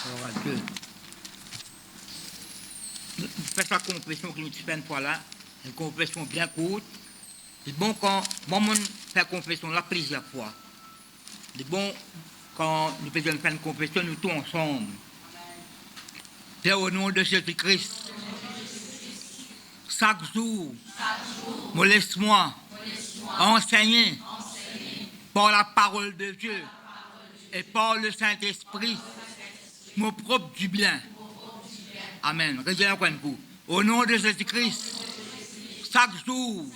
Gloire à Dieu. Nous faisons la confession que nous faisons une fois là, une confession bien courte. C'est bon quand on fait la confession là plusieurs fois. C'est bon quand nous faisons une confession, nous tous ensemble. C'est au nom de Jésus-Christ. Chaque jour, me laisse-moi enseigner par la parole de Dieu et par le Saint-Esprit mon propre du bien. Amen. Au nom de Jésus-Christ, chaque jour,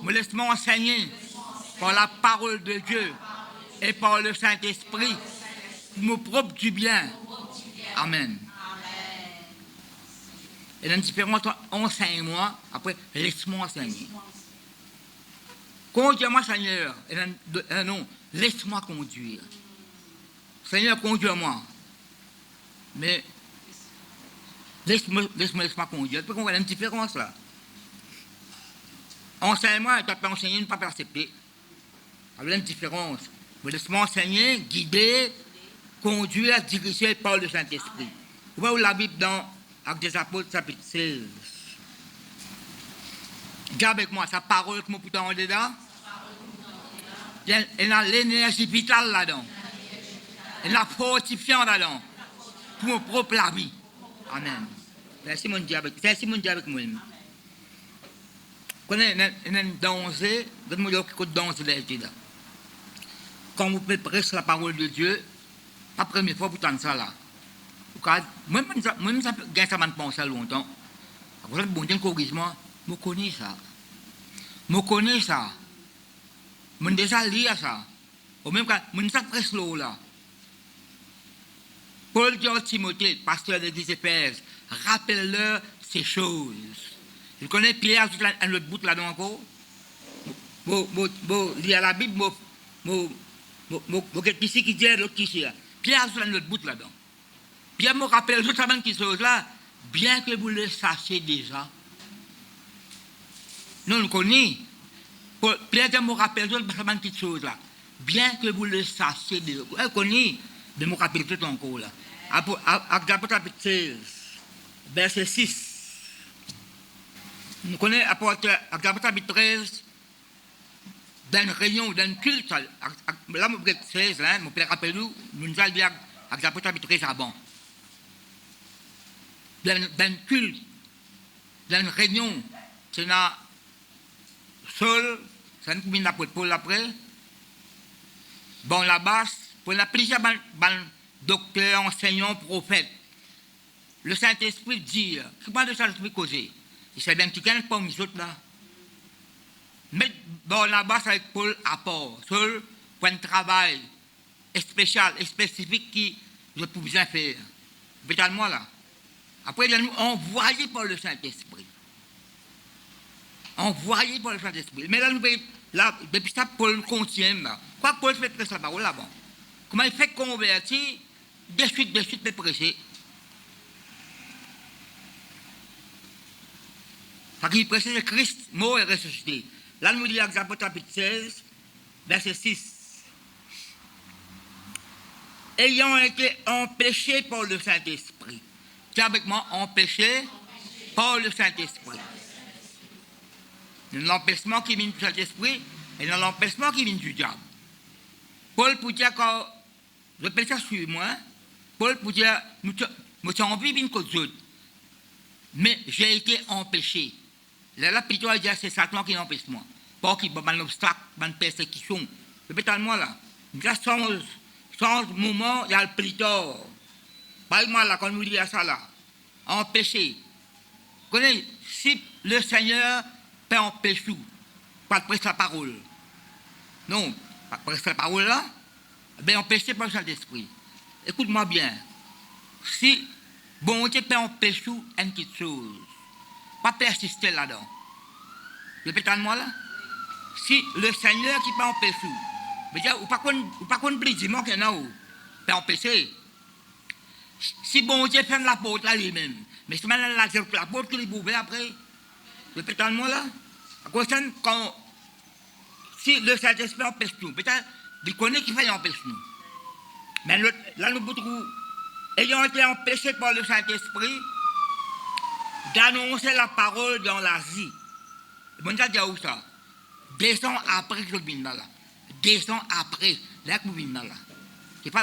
me laisse-moi enseigner par la parole de Dieu et par le Saint-Esprit mon propre du bien. Amen. Et dans différents enseigne-moi, après, laisse-moi enseigner. Conduis-moi, Seigneur. Et non, laisse-moi conduire. Seigneur, conduis-moi. Mais laisse-moi conduire. Puis on voit une différence là. Enseignement, tu peux enseigner, ne pas accepter. Il y a une différence. Mais laisse-moi enseigner, guider, conduire, diriger par le Saint-Esprit. Vous voyez la Bible dans Actes des Apôtres, chapitre 16. Dis avec moi, sa parole que moi putain en dedans. Elle a l'énergie vitale là-dedans. Elle a fortifiant là-dedans. Pour mon propre la vie. Amen. C'est mon Dieu avec moi. Quand on est dansé, donne-moi le danse là. Quand vous préparez la parole de Dieu, la première fois pour entendre ça là. Moi, ça m'a pensé longtemps. Après, bon Dieu corrige-moi, je connais ça. Je connais ça. Je déjà lu ça. Au même cas, je sais presque là. Paul dit à Timothée, pasteur de l'église Éphèse, rappelle-leur ces choses. Il connaît Pierre, tout un autre bout là-dedans encore. Bon, lire la Bible, quelque chose qui dit l'autre qui dit. Pierre, tout un autre bout là-dedans. Pierre me rappelle tout ça, qui chose là, bien que vous le sachiez déjà. Non, on connaît. Pierre me rappelle tout ça, qui chose là, bien que vous le sachiez déjà. On connaît, mais me rappelle tout encore là. Acte chapitre 16, verset 6. Nous connaissons Acte chapitre 13, dans une réunion, dans un culte. Là, je 16, là, je rappelle nous allons dire Acte chapitre 13 avant. Dans un culte, dans une réunion, c'est là, seul, c'est une commune d'apôtre Paul après. Bon, la basse, pour la plusieurs docteurs, enseignants, prophètes. Le Saint-Esprit dit, je parle de Saint-Esprit causé. Il s'est d'un petit canne pour nous autres là. Mais bon, la basse avec Paul à part, seul, pour un travail spécial et spécifique qui je pouvais bien faire. Peut-être là. Après, il nous envoyé par le Saint-Esprit. Envoyé par le Saint-Esprit. Mais là, depuis ça, Paul contient là. Quoi Paul fait prêcher la parole là-bas? Comment il fait convertir, de suite, de prêcher? Parce qu'il prêchait le Christ, mort et ressuscité. Là, nous dit Actes chapitre 16, verset 6. Ayant été empêchés par le Saint-Esprit. C'est avec moi, empêchés par le Saint-Esprit. Il y a l'empêchement qui vient du Saint-Esprit et il y a l'empêchement qui vient du diable. Paul pour dire quand je peux ça sur moi, Paul pour dire, je suis envie d'une cause d'autre. Mais j'ai été empêché. Là, plutôt, il dit, c'est Satan qui empêche moi. Pas qui va un obstacle, une persécution. Peut-être moi là. Sans moment, il y a le plutôt. Par exemple, là, quand nous dit ça là, empêché. Vous connaissez, si le Seigneur peut empêcher tout, pas de prêcher la parole. Non, pas de prêcher la parole là, bien empêché par le Saint-Esprit. Écoute-moi bien. Si bon Dieu peut empêcher tout, une petite chose, pas persister là-dedans. Répétez-moi là. Si le Seigneur qui peut empêcher tout, mais ou pas qu'on plaisir qu'il y en a où, peut empêcher. Si bon Dieu ferme la porte là lui-même, mais c'est maintenant la porte qu'il est ouverte après. Répétez-moi là. À cause de quand, si le Saint-Esprit empêche tout, peut-être, il connaît qu'il fait empêcher nous. Mais là, nous pouvons ayant été empêchés par le Saint-Esprit d'annoncer la parole dans l'Asie. Bon, ça dit où ça? 2 ans après que je viens là. 2 ans après, là que je viens là. C'est pas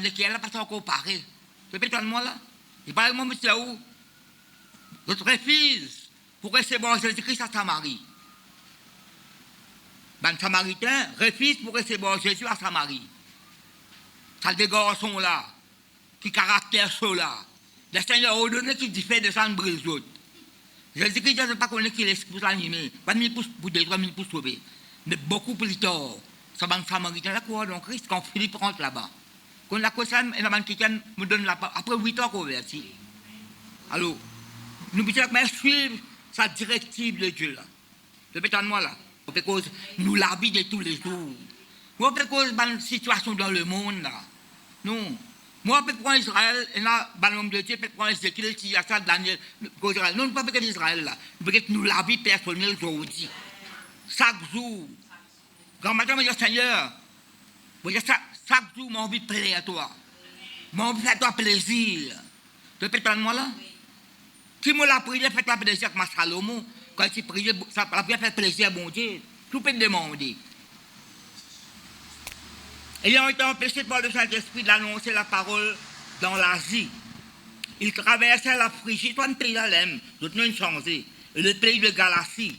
lequel là, parce qu'on compare. Tu peux toi moi là? C'est pas moi, monsieur où? Je refuse pour recevoir Jésus-Christ à Samarie. Ben, Samaritain refuse pour recevoir Jésus à Samarie. Ça des garçons là, qui caractère ceux-là. Le Seigneur a ordonné qu'il diffère de ça en brise l'autre. Jésus-Christ ne pas connaître qui l'esprit pour l'animer, pas 1000 pour détruire, 1000 pour sauver. Mais beaucoup plus tard, ça va Samaritain là, quoi, donc Christ, quand Philippe rentre là-bas. Quand la personne, et la man qui me donne la parole, après 8 ans qu'on versit. Alors, nous pouvons suivre sa directive de Dieu là. Répétez moi là. Parce que nous la vie de tous les jours. Moi, parce que une situation dans le monde là. Non. Moi, je prends Israël, et là, l'homme de Dieu, je prends Ézéchiel, il y a ça, Daniel, Israël. Non, pas parce que Israël là. Parce que nous la vie personnelle aujourd'hui. Chaque jour. Quand matin, je dis Seigneur, chaque jour, mon envie de plaire à toi. Mon envie de faire toi plaisir. Répète moi là. Si moi la prière fait plaisir avec ma Salomon, quand il prie, la prière fait plaisir à bon Dieu, tout peut demander. Ayant été empêchés par le Saint-Esprit d'annoncer la parole dans l'Asie, ils traversaient la Phrygie, toi un pays d'Alem, d'autres non changé, et le pays de Galatie.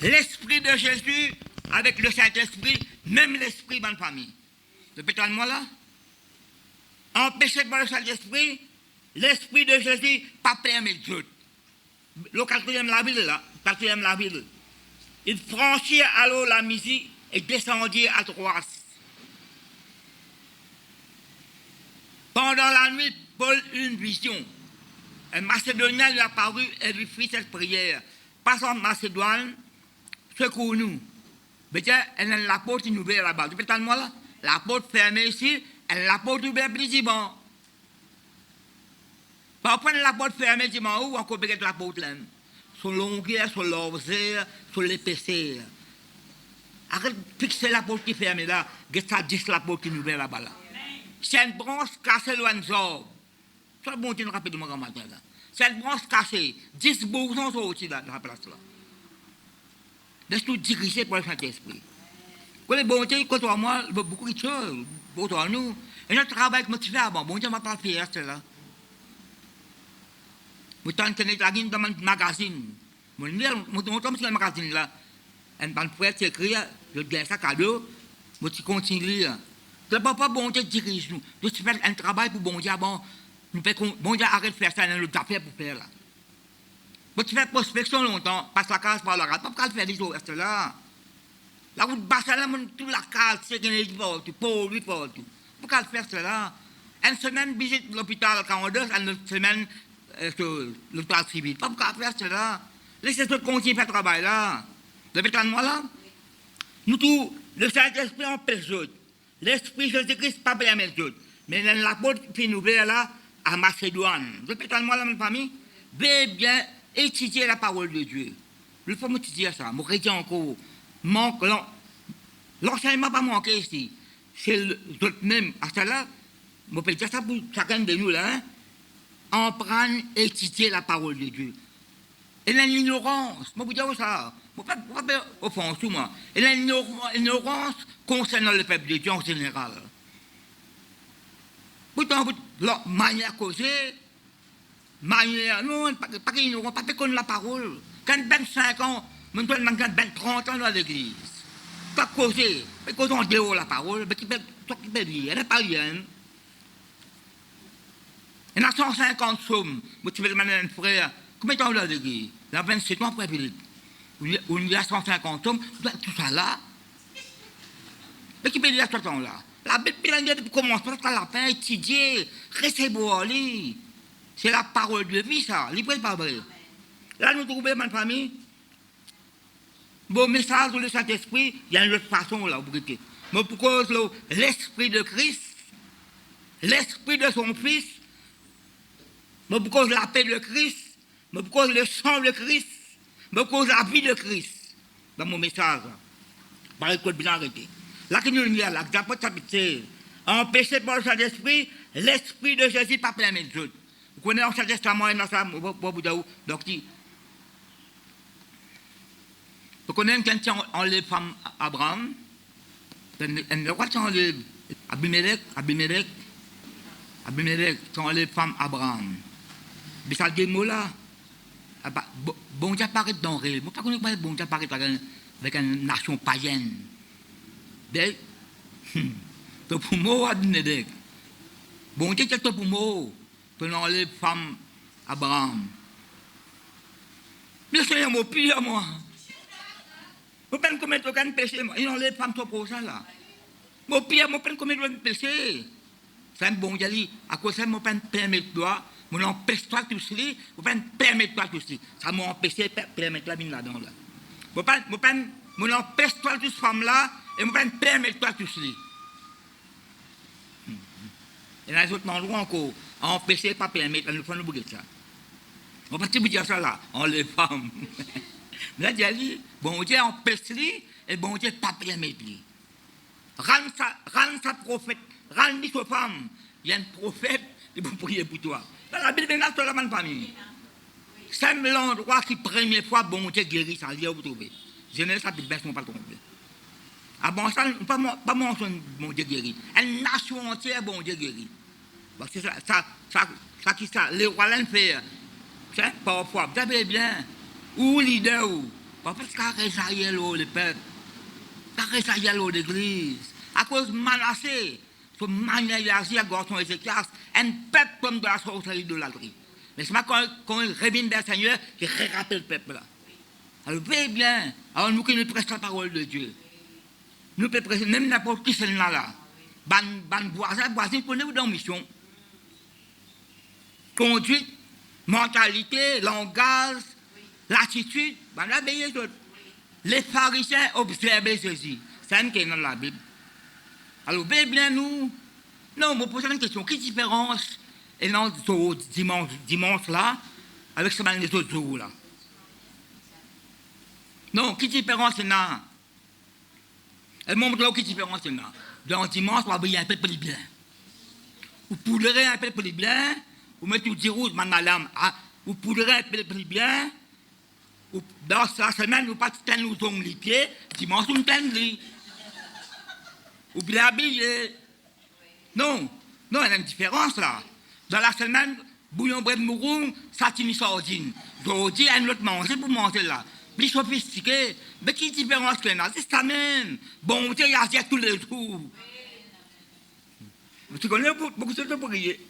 L'Esprit de Jésus avec le Saint-Esprit, même l'Esprit dans la famille. Répétez-moi là. Empêchés par le Saint-Esprit, l'Esprit de Jésus pas permis Dieu. Le 4e la ville là, 4e la ville. Il franchit alors la Mysie et descendit à Troas. Pendant la nuit, Paul eut une vision. Un Macédonien lui apparut et lui fit cette prière. Passons en Macédoine, secours-nous. Mais tiens, elle a la porte ouverte là-bas. Tu peux t'entendre là? La porte fermée ici, elle a la porte ouverte plus bon. Parfois, la porte fermée, dis moi où encore peut-être la porte là. Sur longueur, sur l'obsère, sur l'épaisseur. Arrête de fixer la porte qui est fermée là, que ça dit la porte qui est ouverte là-bas là. C'est une branche cassée loin de ça. Ça bon Dieu rapidement comme matin là. C'est une branche cassée, 10 bourgeons sont aussi là, dans la place là. Laisse tout diriger par le Saint-Esprit. Quand les bons Dieu, contre moi, beaucoup de choses, contre nous. Et notre travail motivé avant, bon Dieu m'a pas fait c'est là. Vous tenez la ligne dans mon magazine. Mon tombe sur le magazine là. Un pan prêtre écrit, je gagne ça cadeau, moi tu continues. Le papa bon Dieu dirige nous. Nous faisons un travail pour bon Dieu bon. Nous faisons bon Dieu arrête de faire ça, nous avons fait pour faire là. Moi tu fais prospection longtemps, passe la case par la case, pas faire des choses là. La route basse là, toute la case, c'est qu'il y a du pauvre, du pauvre. Pourquoi faire cela? Une semaine visite l'hôpital 42, une semaine l'hôpital civil. Pourquoi faire cela? Laissez tout continuer à faire le travail là. Vous avez moi là? Nous tous, le Saint-Esprit empêche d'autres. L'Esprit Jésus-Christ pas permet d'autres. Mais la porte qui nous ouverte là, à Macédoine. Vous avez moi là, ma famille? Veuillez bien étudier la parole de Dieu. Il faut m'étudier ça. Je redis encore. L'enseignement n'a pas manqué ici. C'est l'autre même. À cela, je peux dire ça pour chacun de nous là. Hein? En prendre et étudier la parole de Dieu. Et l'ignorance, je peux dire ça. Je ne peux pas offenser moi. Et l'ignorance concernant le peuple de Dieu en général. Pourtant, la manière causée, manière, non, pas ignorant, pas connaître la parole. Quand 25 ans, maintenant, quand 30 ans dans l'église, pas causer, pas causer en dehors la parole, mais qui peut dire, elle n'est pas rien. Il y a 150 sommes, tu veux demander à un frère, combien de temps dans l'église? Il y a 27 ans après Philippe. Il y a 150 sommes, tout ça là. Mais qui peut dire à ce temps-là? La Bible commence par la fin, étudier, recevoir, lire. C'est la parole de vie, ça. Libre et pas vrai. Là, nous trouvons, ma famille, bon message du Saint-Esprit, il y a une autre façon là, vous voyez. Mais pourquoi l'Esprit de Christ, l'Esprit de son Fils, mais pourquoi la paix de Christ, mais pourquoi le sang de Christ, mais pourquoi la vie de Christ, dans mon message, par le code bien arrêté. Là, que nous y a là, d'après chapitre empêché par le Saint-Esprit, l'Esprit de Jésus pas plein de autres. Vous connaissez l'Ancien Testament et dans ça, donc vous connaissez quelqu'un qui enlève femme Abraham, le roi qui enlève Abimelech, qui enlève femme Abraham. Mais ça dit mot là, bon Dieu apparaît dans le réel. Vous ne connaissez pas bon Dieu apparaît avec une nation païenne. Donc pour moi, Abimelech, bon Dieu c'est pour moi, pour enlever femme Abraham. Mais c'est mon pire moi. Vous ne pouvez pas commettre aucun péché, moi. Il enlève femme pour ça là. Mon pire, moi, je ne peux pas commettre aucun péché. C'est un bon Dieu, à cause de ça, je ne peux pas permettre toi. Je n'empêche toi tout cela, je ne peux pas permettre toi tout cela. Ça m'a empêché de permettre la mine là-dedans. Je n'empêche toi toute femme là, et je ne peux pas permettre toi tout cela. Et dans les autres endroits encore, empêcher de ne pas permettre, nous faisons oublier ça. On va pas dire ça là, on les femmes. Là, il dit, bon Dieu empêche lui, et bon Dieu pas permettre lui. Rends sa prophète, rends sa femme. Il y a un prophète qui peut prier pour toi. Dans la Bible, il y a seulement famille. C'est l'endroit qui, première fois, bon Dieu guérit, ça, il y a vous trouver. Genèse, ça, ne pas tromper. Ah bon, ça, pas mon bon Dieu guérit. Une nation entière, bon Dieu guérit. Parce que ça qui ça, les rois l'ont fait. C'est parfois, vous savez bien, ou leader, ou. Parce que ça résaille le peuple. Ça résaille l'église. À cause de Manassé, ce maniaque à garçon Ézéchias, un peuple comme de la sorcellerie de l'idolâtrie. Mais c'est quand il revient vers le Seigneur, qui rappelle le peuple là. Alors, veillez bien, alors nous qui nous prêchons la parole de Dieu. Nous pouvons prêcher même n'importe qui c'est là. Ban voisin, connaît-vous dans la mission? Conduite, mentalité, langage, l'attitude, la veillez autres. Les pharisiens observaient ceci. C'est un qui est dans la Bible. Alors, bien nous, non, je pose une question. Quelle différence est dans ce dimanche là avec ce les autres jours là? Non, quelle différence est là? Elle montre là quelle différence est là. Dans dimanche, on va briller un peu plus bien. Vous poudrez un peu plus bien, vous mettez du rouge, madame, vous poudrez un peu plus bien. Dans la semaine, vous ne pas nous tomber les pieds, dimanche, vous ne les. Vous bien habillé. Non, il y a une différence là. Dans la semaine, bouillon bref mouron, satini sardine. Aujourd'hui, un autre manger pour manger là. Plus sophistiqué. Mais quelle différence qu'il y a? C'est ça même. Bon, Dieu, il y a tous les jours. Tu connais beaucoup de choses pour prier.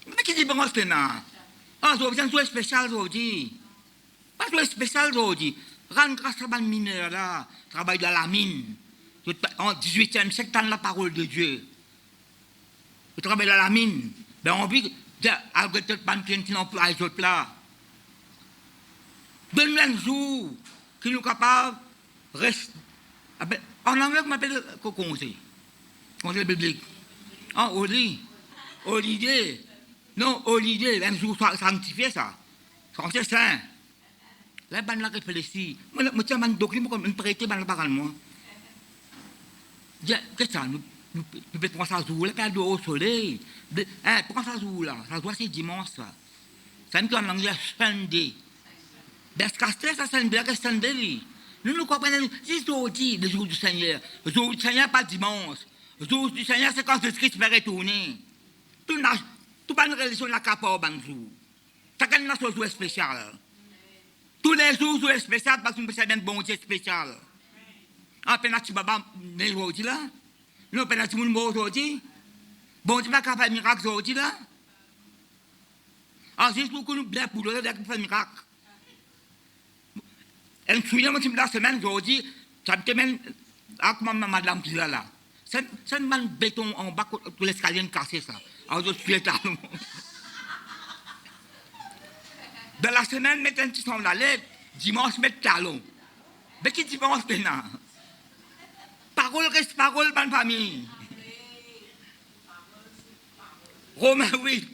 Mais quelle différence qu'il y a? Ah, aujourd'hui, c'est un truc spécial aujourd'hui. Pas un truc spécial aujourd'hui. Rendre grâce à un mineur là, travaille dans la mine. En 18e siècle, dans la parole de Dieu. Vous travaillez dans la mine. Ben, on vit, avec le pan qui n'emploie les autres là. Donne-nous un jour qui nous capable de rester. En anglais, on m'appelle conseil. Conseil biblique. Ah, holiday. Non, holiday, un jour sanctifié ça. C'est saint. Là, ben là, réfléchis. Moi, tiens, un document comme une prêté, ben là, par moi. Qu'est-ce que ça? Nous pouvons prendre ça jour, là, pas au soleil. Prends ça jour là. Ça doit c'est dimanche ça. Ça me dit en anglais Sunday. Dans ce cas-là, ça c'est un blague Sunday. Nous comprenons, c'est aujourd'hui, le jour du Seigneur. Le jour du Seigneur, pas dimanche. Le jour du Seigneur, c'est quand Jésus-Christ va retourner. Tout pas une religion la capable ban jour. Chacun n'a son jour spécial. Tous les jours, jour spécial, parce que c'est un bon Dieu spécial. En pénati baba, mais aujourd'hui là. Non, pénati moun mort aujourd'hui. Bon Dieu va faire un miracle aujourd'hui là. En juste pour que nous bien pour le faire un miracle. Elle me souvient, moi, la semaine aujourd'hui, ça me même avec madame qui est là. C'est un béton en bas de l'escalier cassé ça. Alors, je suis les talons. Dans la semaine, mettre un petit son la lettre, dimanche, mettre talons. Mais qui différence maintenant? Parole reste parole, bonne famille. Romains 8.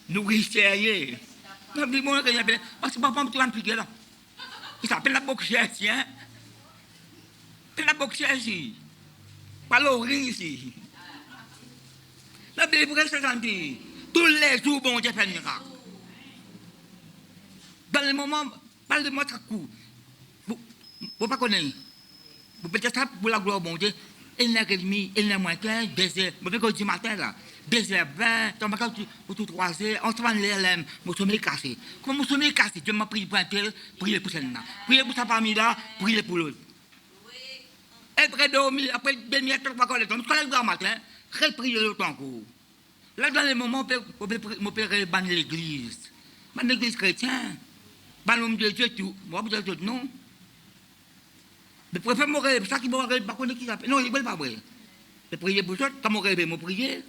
Nous risquerions. Non, mais bon, parce que papa me impliqué là. Il s'appelle la boxe ici, hein? C'est la boxe ici. pas l'origine ici. La Bible c'est dit, tous les jours, bon Dieu fait un miracle. Dans les moments, parle de moi très court. Vous ne pas connaître. Vous pouvez ça pour la gloire, bon Dieu. Il n'est que demi, il n'est moins qu'un, 2h, vous pouvez du matin là, 2h20, pour tout 3h, on se va les LM, mon sommeil cassé. Comme mon sommeil cassé, Dieu m'a pris pour un tel, priez pour celle-là. Priez pour sa famille là, priez pour l'autre. Après dormir, après demi-heure, 3 heures de temps, quand le grand matin, priez l'autre encore. Là, dans les moments, on peut ban l'église. Ban l'église chrétienne. Ban l'homme de Dieu, tout. Moi, vous êtes non. Mais préfère mourir, ça qui m'a rêvé, pas connaître qui s'appelle. Non, il ne veut pas vrai. Mais prier pour ça, quand m'a rêvé, m'a prié.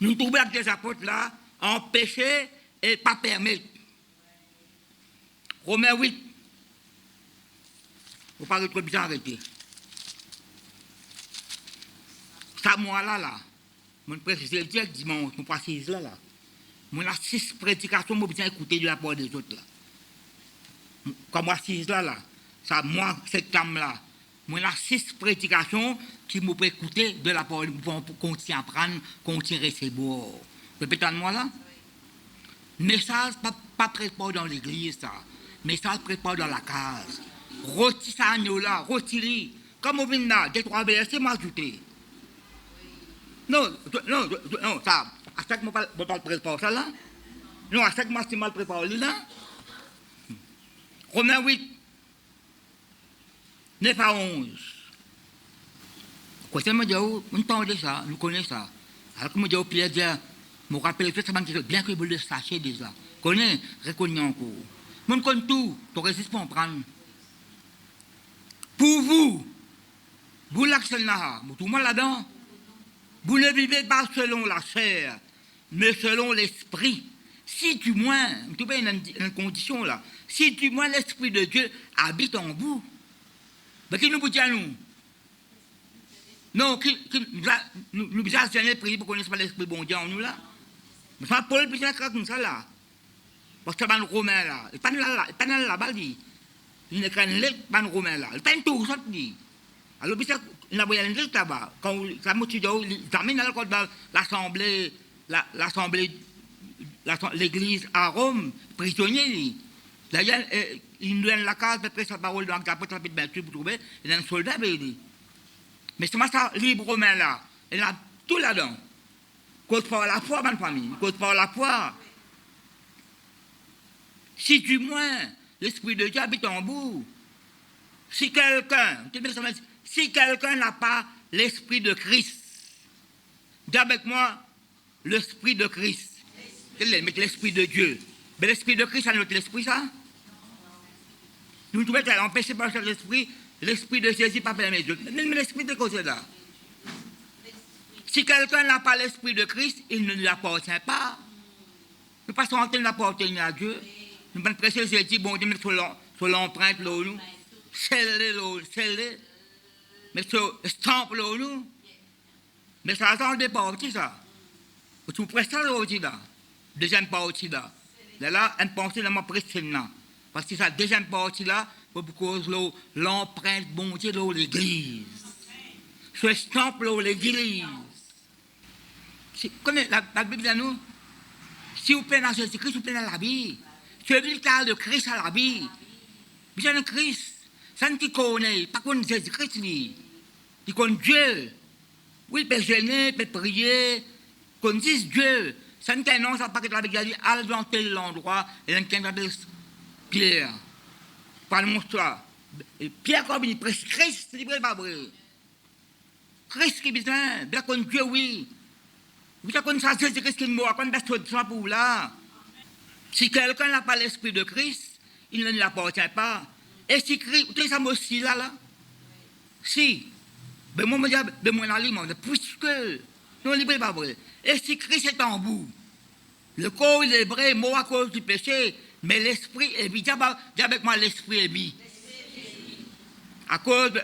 Nous trouvons avec des apôtres là, empêcher et pas permettre. Romains 8. Vous parlez trop bien arrêté. Ça, moi là. Mon préciser le dimanche, mon précise là. Mon a 6 prédications, moi besoin écouter de la part des autres là. Comme moi 6 là. Ça, moi, cette dame-là, moi, a 6 prédications qui me peut écouter de la parole pour continuer à apprendre, continuer à rester beau. Répétez-moi là. Message, pas prépare dans l'église, ça. Message, prépare dans la case. Retire ça, là, retire. Comme on vient là, 2-3 versets, m'ajouter. Non, ça. À chaque fois, je ne parle pas préparer ça là. Non, à chaque fois, je mal préparé là. Romains 8. 9 à 11. Quand on entend ça, nous connaissons ça. Alors que je Pierre dit, je me rappelle tout ça, bien que vous le sachiez déjà. Connais, reconnais encore. Je connais tout, tu résistes pour en prendre. Pour vous, vous l'accès là, tout le monde là-dedans, vous ne vivez pas selon la chair, mais selon l'esprit. Si du moins, tu vois une condition là, si du moins l'esprit de Dieu habite en vous, mais qui nous dit à nous? Non, nous avons prié pour qu'on ne connaisse pas l'esprit bon Dieu en nous là. Mais ça, Paul, puis c'est comme ça là. Parce que c'est un Romain là. Il n'est pas dans la balle, il n'est qu'un lettre, pas un Romain là. Il n'est pas un tout, ça dit. Alors, puis il a envoyé un lettre là-bas. Quand ça m'a dit, il amène dans l'assemblée, l'église à Rome, prisonnier. D'ailleurs, il nous donne la case, après sa parole dans le chapitre 28, vous trouvez, il y a un soldat, il dit. Mais c'est moi ça, librement là, il y a tout là-dedans. Cause par la foi, ma famille, cause par la foi. Si du moins, l'Esprit de Dieu habite en vous, si quelqu'un n'a pas l'Esprit de Christ, dis avec moi, l'Esprit de Christ. L'Esprit de Dieu. Mais l'Esprit de Christ, c'est notre esprit, ça? Nous trouvons qu'elle empêche par cet esprit, l'Esprit de Jésus pas permis Dieu. Mais l'Esprit de côté là. Si quelqu'un n'a pas l'Esprit de Christ, il ne lui appartient pas. Nous ne passons en train d'appartenir à Dieu. Nous ne prêcher Jésus, bon Dieu, mettre sur l'empreinte, nous. Scellez. Mais sur stamp, nous. Mais ça attend des parties, ça. Tu prêches ça, là. Deuxième partie, là. Là, une pensée dans ma précédente. Parce que ça, deuxième partie, là, pour cause l'empreinte, bon Dieu, de l'église. Ce stamp, l'église. Connaissez la Bible à nous? Si vous prenez dans Jésus-Christ, vous prenez dans la Bible. Celui qui a le Christ à la Bible. Bien le Christ. Ça ne connaît pas qu'on Jésus-Christ, il connaît Dieu. Oui, il peut gêner, il peut prier, qu'on dise Dieu. Ça ne connaît pas, ça pas que la Bible dit, allez dans tel endroit, et il y a Pierre. Par le monstre. Pierre, comme il prêche Christ, il n'est pas vrai. Christ qui est bien qu'on Dieu, oui. Vous savez ça, Jésus-Christ qui est mort, qu'on reste ça pour vous là. Si quelqu'un n'a pas l'esprit de Christ, il ne l'appartient pas. Et si Christ, vous savez ça aussi là? Si. Ben moi, je dis, ben moi, puisque, non, il n'est pas vrai. Et si Christ est en vous, le corps il est vrai, mort à cause du péché, mais l'esprit est vie. Dis avec moi, l'esprit est vie. À cause de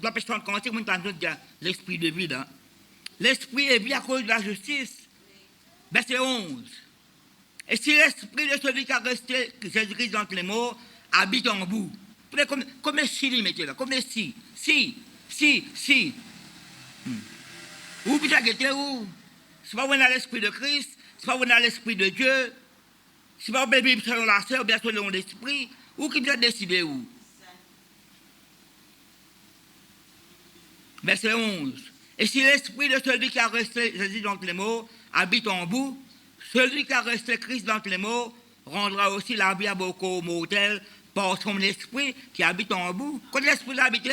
la personne commence, on entend dire l'esprit de vie. L'esprit est vie à cause de la justice. Verset 11. Et si l'esprit de celui qui a resté, Jésus-Christ dans les morts, habite en vous. Comme si il mettait là, comme si. Où vous avez où? C'est pas vous dans l'esprit de Christ, c'est pas vous dans l'esprit de Dieu, c'est pas vous vivre selon la sœur ou bien selon l'esprit. Où qui vous avez décidé où? Verset 11. Et si l'esprit de celui qui a resté, Jésus dans les mots, habite en vous, celui qui a resté Christ dans les mots, rendra aussi la vie à beaucoup mortels par son esprit qui habite en vous. Quand l'esprit l'habite,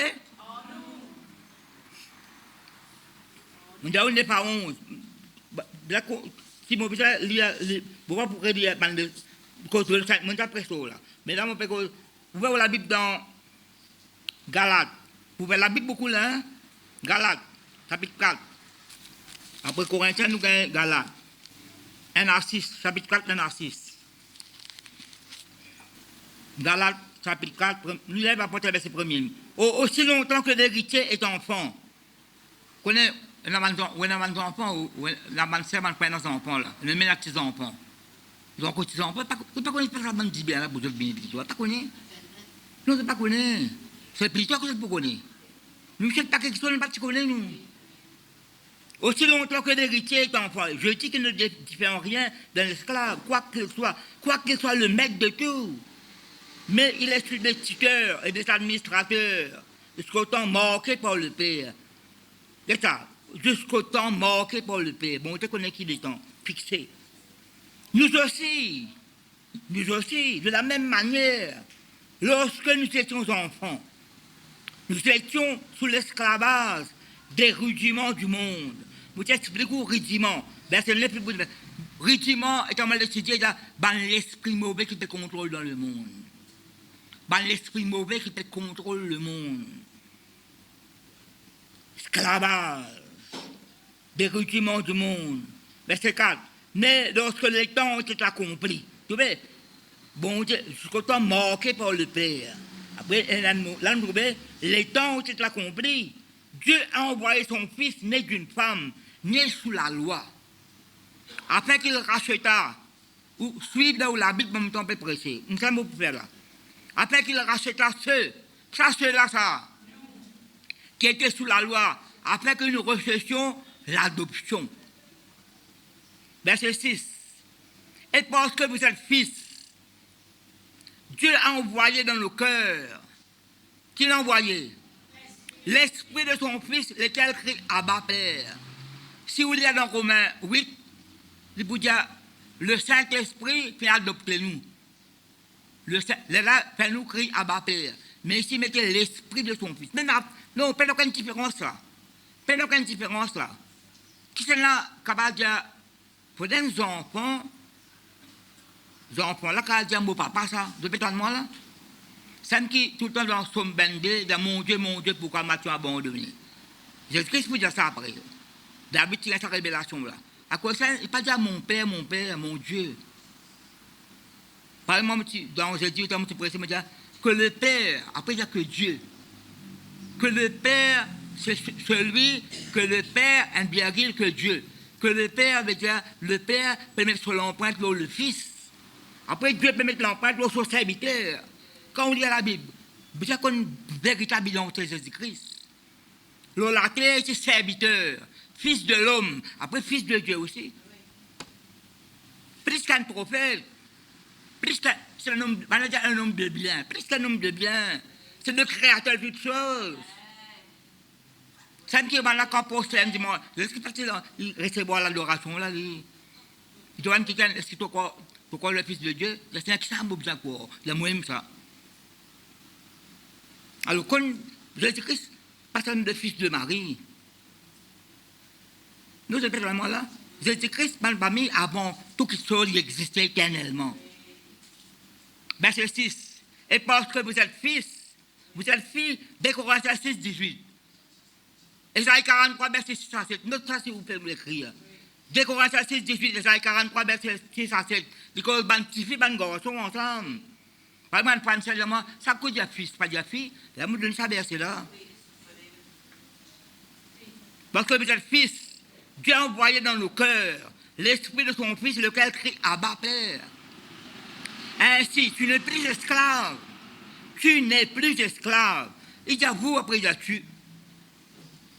on n'est pas 11. Si mon père lit, pourquoi pourrait dire, cause de 5 minutes après ça, là. Mais là, vous pouvez voir la Bible dans Galates. Vous pouvez la Bible beaucoup là, hein? Galates, chapitre 4. Après Corinthiens, nous avons Galates. 1 à 6, chapitre 4, 1 à 6. Galates, chapitre 4, nous l'avons apporté verset 1er. Aussi longtemps que l'héritier est enfant. Vous connaissez, on a des enfants, ou la bande sœur, on a des enfants là. On a des petits enfants. Ils ont des petits enfants. Vous ne connaissez pas la bande d'Ibéa là pour vous bien. Vous ne connaissez pas. Non, vous ne connaissez pas. C'est plus tard que vous connaissez. Nous ne sommes pas quelque chose, nous ne connaissons pas. Aussi longtemps que l'héritier est enfant, je dis qu'il ne diffère rien d'un esclave, quoi qu'il soit le maître de tout. Mais il est des tuteurs et des administrateurs, jusqu'au temps marqué par le Père. C'est ça, jusqu'au temps marqué par le Père. Bon, on te connaît qui est temps fixé. Nous aussi, de la même manière, lorsque nous étions enfants, nous étions sous l'esclavage des rudiments du monde. Vous expliquez rudiments. Rudiments, étant mal étudié, dans l'esprit mauvais qui te contrôle dans le monde. Dans l'esprit mauvais qui te contrôle le monde. Esclavage des rudiments du monde. Verset 4. Mais lorsque les temps ont été accomplis, vous voyez, bon Dieu, jusqu'au temps marqué par le Père. Après, là, nous les temps ont été accomplis. Dieu a envoyé son fils né d'une femme, né sous la loi, afin qu'il racheta, ou suivre là où la Bible me tombe pressé. Nous sommes pour faire là. Afin qu'il racheta ceux-là, qui étaient sous la loi, afin que nous recherchions l'adoption. Verset 6. Et parce que vous êtes fils, Dieu a envoyé dans nos cœurs. Qui l'a envoyé? L'esprit de son fils, lequel crie Abba Père. Si vous lisez dans Romains 8, il vous dit le Saint-Esprit fait adopter nous. Là, fait nous crier Abba Père. Mais ici, mettez l'esprit de son fils. Mais non, pas aucune différence là. Pas aucune différence là. Qui c'est là, capable de dire, pour des enfants là, quand ils disent mon papa, ça, depuis tant de mois là, c'est qui tout le temps dans son bendé, dans mon Dieu, pourquoi m'as-tu abandonné? Jésus-Christ vous dire ça après. David tient sa révélation là. À quoi ça, il ne pas dire mon père, mon Dieu. Par exemple, dans Jésus, dans mon petit précis, il dit que le Père, après il dit que Dieu, que le Père, c'est celui que le Père est bien que Dieu. Que le Père veut dire, le Père peut mettre sur l'empreinte le Fils. Après, Dieu peut mettre l'empreinte sur son serviteur. Quand on lit la Bible, vous savez qu'on a une véritable identité de Jésus-Christ. La clé, c'est serviteur, fils de l'homme, après fils de Dieu aussi. Plus qu'un prophète, plus qu'un homme de bien, plus qu'un homme de bien, c'est le créateur de toutes choses. C'est qui va là quand poster un dimanche, est-ce qu'il recevoir l'adoration là, il doit dire est-ce que pourquoi le fils de Dieu, c'est un qui s'en besoin quoi, le même ça. Alors quand Jésus-Christ passe le fils de Marie, nous sommes vraiment là. Jésus-Christ m'a mis avant tout qui soit existait éternellement. Verset 6. Et parce que vous êtes fils, vous êtes fille, dès Corinthiens 6, 18. Ésaïe 43, verset 6 à 7. Note ça si vous pouvez l'écrire. Dès Corinthiens 6, 18, Ésaïe 43, verset 6 à 7. Dit que les petits filles, les garçons ensemble. Par exemple, prendre seulement, ça coûte dire fils, pas dire fille. Là, vous donnez ça verset là. Parce que vous êtes fils, Dieu a envoyé dans nos cœurs l'esprit de son fils, lequel crie Abba Père. Ainsi, tu n'es plus esclave. Tu n'es plus esclave. Il dit à vous, après il a tu.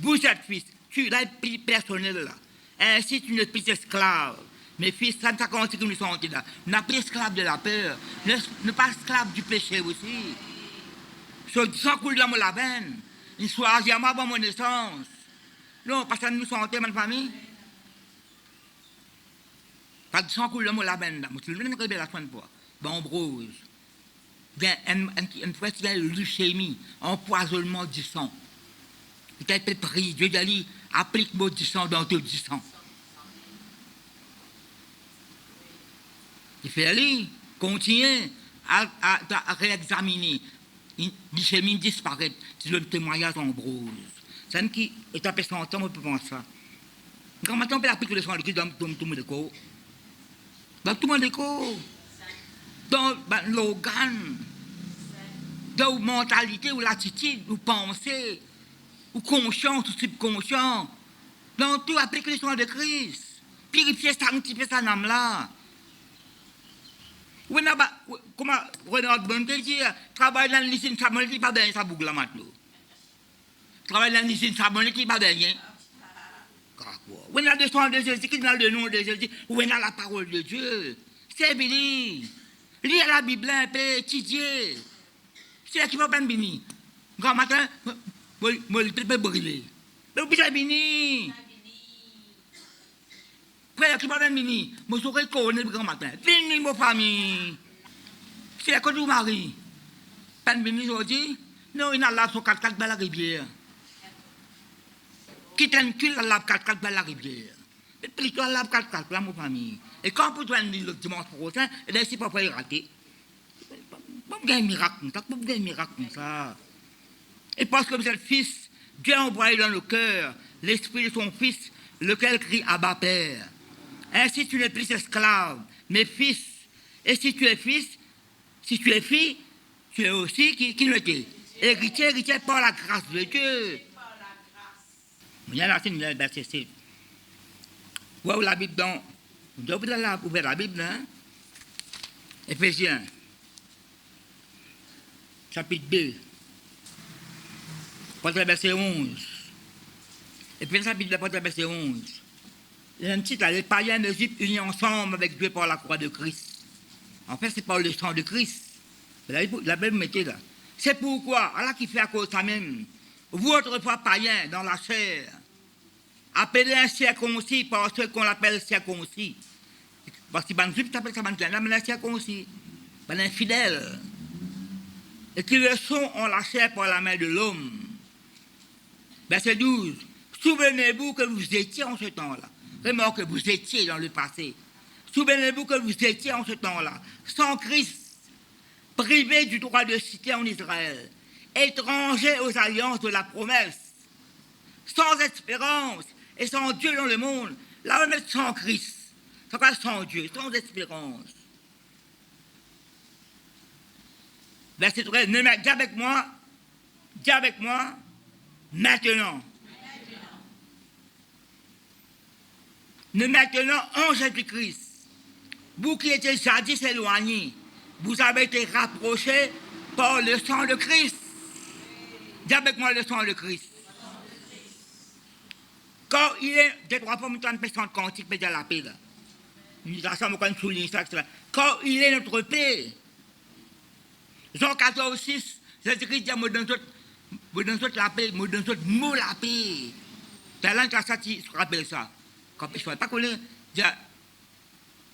Vous êtes fils. tu l'as pris personnel là. Ainsi, tu n'es plus esclave. Mes fils, ça ne compte que nous sommes là. Nous n'avons plus esclave de la peur. Nous ne pas esclave du péché aussi. Sans coule dans la veine. Une soirée à moi avant mon naissance. Non, parce que nous sommes ma famille. Pas de sang coule dans la veine. Je suis une révélation pour. Bon, brose. Une fois, il y a une leucémie, empoisonnement du sang. Peut-être pris, Dieu a dit, applique-moi du sang dans tout du sang. Il fait aller, continuer à réexaminer. L'ischémie disparaît, c'est le témoignage en brose. C'est un qui est appelé sans temps, on peut penser ça. Quand maintenant on peut appliquer le sang de Christ dans tout le monde de corps. Dans tout le monde de corps. Dans l'organe. Dans la mentalité, ou l'attitude, ou pensée, ou conscience, ou subconscient. Dans tout, appliquer le sang de Christ. Purifier, sanctifier sa âme là. Comment Renard Bonte dit, travaille dans l'usine Samuel qui pas bien sa boucle là maintenant. Travaille dans l'usine Samuel qui pas bien. Où est le sang de Jésus, qui est dans le nom de Jésus, où est la parole de Dieu. C'est béni. Lire la Bible un peu, étudier. C'est là qui va bien béni. Grand matin, je peux brûler. Mais vous êtes béni. Frère, qui va bien béni. Je saurais connaître le grand matin. Béni, mon famille. C'est là que vous marie. Pas de béni aujourd'hui. Non, il y a là sur 4-4 dans la rivière. Qui t'encule la lave 4-4 dans la rivière. Et puis toi, la lave 4-4 là, mon famille. Et quand vous venez le dimanche prochain, et bien, c'est pas pour y rater. Pas pour gagner un miracle comme ça, pas pour gagner un miracle comme ça. Et parce que vous êtes fils, Dieu a envoyé dans le cœur l'esprit de son fils, lequel crie Abba Père. Ainsi tu n'es plus esclave, mais fils. Et si tu es fils, si tu es fille, tu es aussi qui le t'es. Héritier par la grâce de Dieu. Il y a là, c'est une verset 7. Vous la Bible dans. Vous devez ouvrir la Bible, hein? Éphésiens, chapitre 2, verset 11. Éphésiens, chapitre 2, verset 11. Il y a un titre là, les païens d'Égypte unis ensemble avec Dieu par la croix de Christ. En fait, c'est par le sang de Christ. La Bible mettez là. C'est pourquoi, Allah qui fait à cause de ça même, vous autrefois païens dans la chair, appelez un circoncis par ce qu'on appelle circoncis. Parce que les Juifs s'appellent ça, mais un circoncis, un infidèle. Et qui le sont en la chair par la main de l'homme. Verset 12. Souvenez-vous que vous étiez en ce temps-là. Vraiment que vous étiez dans le passé. Souvenez-vous que vous étiez en ce temps-là, sans Christ, privés du droit de cité en Israël, étrangers aux alliances de la promesse, sans espérance et sans Dieu dans le monde. Là, on met sans Christ. C'est pas sans Dieu, sans espérance. Verset 13, dis avec moi, maintenant. Maintenant, en Jésus-Christ, vous qui étiez jadis éloignés, vous avez été rapprochés par le sang de Christ. Dis avec moi le sang de Christ. Quand il est, des trois fois, de personnes quantiques, mais de la paix, là. Quand il est notre paix. Jean 14, 6, Jésus-Christ dit, me donne la paix, me donne la paix. C'est là que ça, tu rappelles ça. Quand je ne sais pas qu'on est,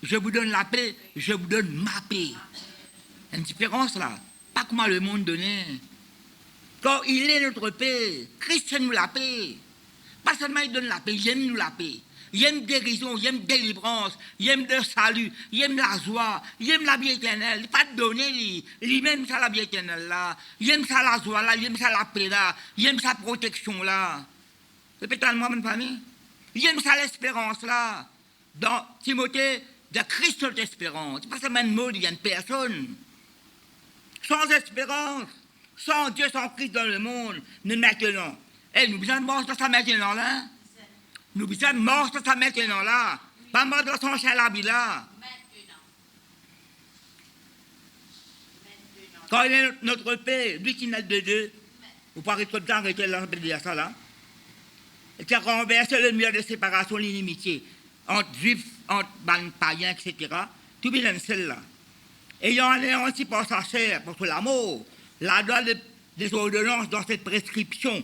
je vous donne la paix, je vous donne ma paix. Il y a une différence là. Pas comment le monde donnait. Quand il est notre paix, Christ nous la paix. Pas seulement il donne la paix, il aime nous la paix. Il aime guérison, il aime délivrance, il aime le salut, il aime la joie, il aime la vie éternelle. Il n'est pas donné, il aime ça la vie éternelle là. Il aime ça la joie là, il aime ça la paix là, il aime sa protection là. Répétez-moi, mon famille. Il aime ça l'espérance là. Dans Timothée, de Christ notre espérance. C'est pas seulement un mot, il y a une personne. Sans espérance, sans Dieu, sans Christ dans le monde, nous maintenant. Et nous besoin de mort dans ça maintenant là. Nous besoin de mort dans ça maintenant là. Pas mort dans son chien la vie là. Quand il est notre paix, lui qui n'a de deux, vous parlez trop de temps, arrêtez là, je peux dire ça là. qui a renversé le mur de séparation, l'inimitié entre juifs, entre païens, etc. Tout bien celle-là. Ayant anéanti par sa chair, pour l'amour, la loi des ordonnances dans cette prescription.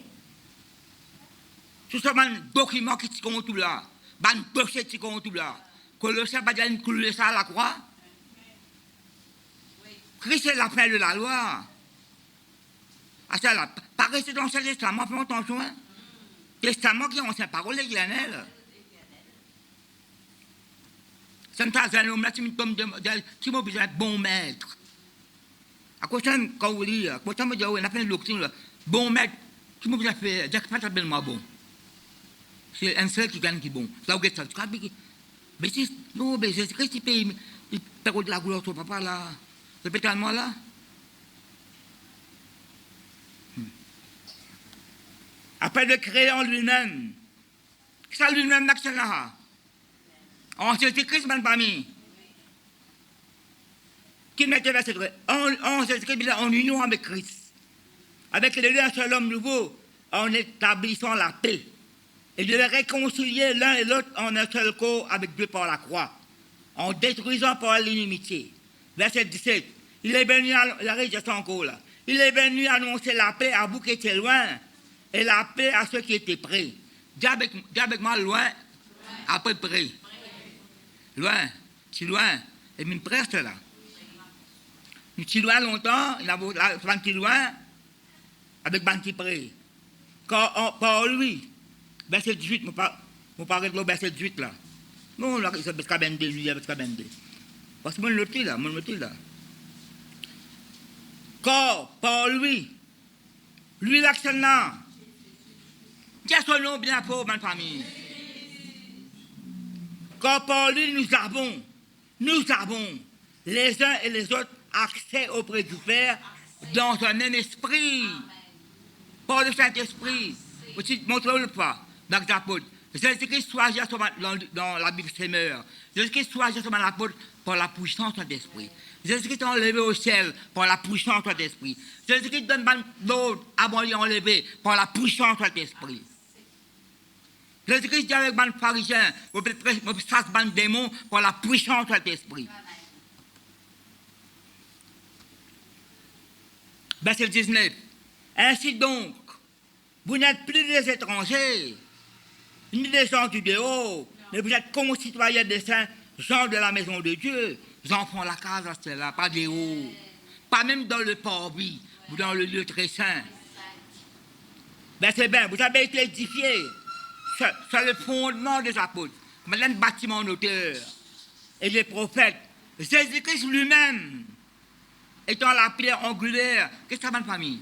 Tout ça, un document qui se compte tout là, un dossier qui se compte tout là. Colossiens va dire clouer ça à la croix. Christ est la fin de la loi. Ah, ça là, pas rester dans ce testament, fais attention. Hein? Testament qui est ancien parole éternelle. C'est un homme là, tu m'as besoin de bon maître. À quoi ça, quand vous dites, à quoi ça me dit, on a fait une doctrine là, bon maître, tu m'as besoin de faire, j'ai pas tellement bon. C'est un seul qui gagne qui est bon. Là où est-ce que ça? Mais si, non, mais c'est Christ qui paye, il paye de la gloire sur papa là. Répétez-moi là. Après de créer en lui-même, ça lui-même n'a que là. En Jésus-Christ, même parmi. Qui mettait verset 3. En Jésus-Christ, en union avec Christ. Avec les deux, un seul homme nouveau, en établissant la paix. Et de les réconcilier l'un et l'autre en un seul corps avec Dieu par la croix. En détruisant par l'inimitié. Verset 17. Il est venu, encore là. Il est venu annoncer la paix à vous qui étiez loin. Et la paix à ceux qui étaient près. Dis avec moi, loin, après près. Loin, si loin, et même près, c'est là. Nous si loin longtemps, il y a un petit loin, avec un petit près. Quand par lui, verset 18, je parle de le verset 18 là. Non, là, c'est parce qu'il y a parce qu'il parce que mon le là. Quand par lui, l'accent là, qu'est-ce son nom bien pour ma famille? Quand par lui, nous avons, les uns et les autres, accès auprès du Père dans un même esprit. Par le Saint-Esprit. Aussi, montrez-le pas, dans l'apôtre. Jésus-Christ soit dans la Bible Seigneur. Jésus-Christ soit dans l'apôtre par la puissance de l'Esprit. Jésus-Christ est enlevé au ciel par la puissance de l'Esprit. Jésus-Christ donne l'autre avant d'y enlever par la puissance de l'Esprit. Jésus-Christ dit avec les pharisiens, vous chassez les démons par la puissance de l'Esprit. Verset 19. Ainsi donc, vous n'êtes plus des étrangers, ni des gens du dehors, mais vous êtes concitoyens des saints, gens de la maison de Dieu, enfants de la case, c'est là, pas des hauts, pas même dans le parvis, ou dans le lieu très saint. Ben c'est bien, vous avez été édifiés sur le fondement des apôtres, comme un bâtiment en hauteur, et les prophètes, Jésus-Christ lui-même, étant la pierre angulaire, qu'est-ce que ça va de famille?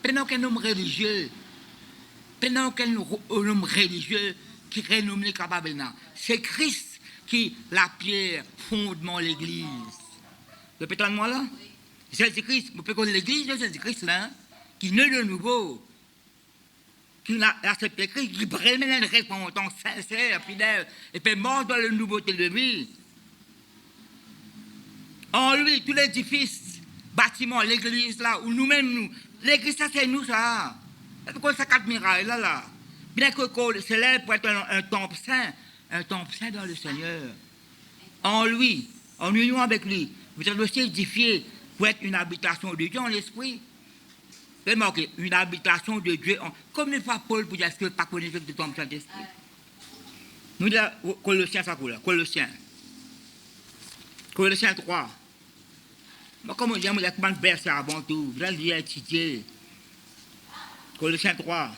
Pendant qu'un homme religieux, qui renomme les Kababena, c'est Christ qui la pierre fondement l'église. Répétez-moi là. Jésus-Christ, vous pouvez connaître l'église de Jésus-Christ là, qui naît de nouveau, qui a accepté Christ, qui promène une repentance sincère, fidèle, et puis mort dans le nouveauté de vie. En lui, tout l'édifice, bâtiment, l'église là, où nous-mêmes, l'église ça c'est nous ça. C'est quoi ça quatre mirailles là. Bien que le célèbre pour être un temple saint dans le Seigneur. En lui, en union avec lui, vous êtes aussi édifié pour être une habitation de Dieu en l'esprit. Vous remarquez, une habitation de Dieu, comme une fois Paul pour dire que pas connaître de temple Saint-Esprit. Nous disons Colossiens ça coule, Colossiens 3. Mais comme on dit, il y a combien de versets avant tout, vous allez étudier. Colossiens 3,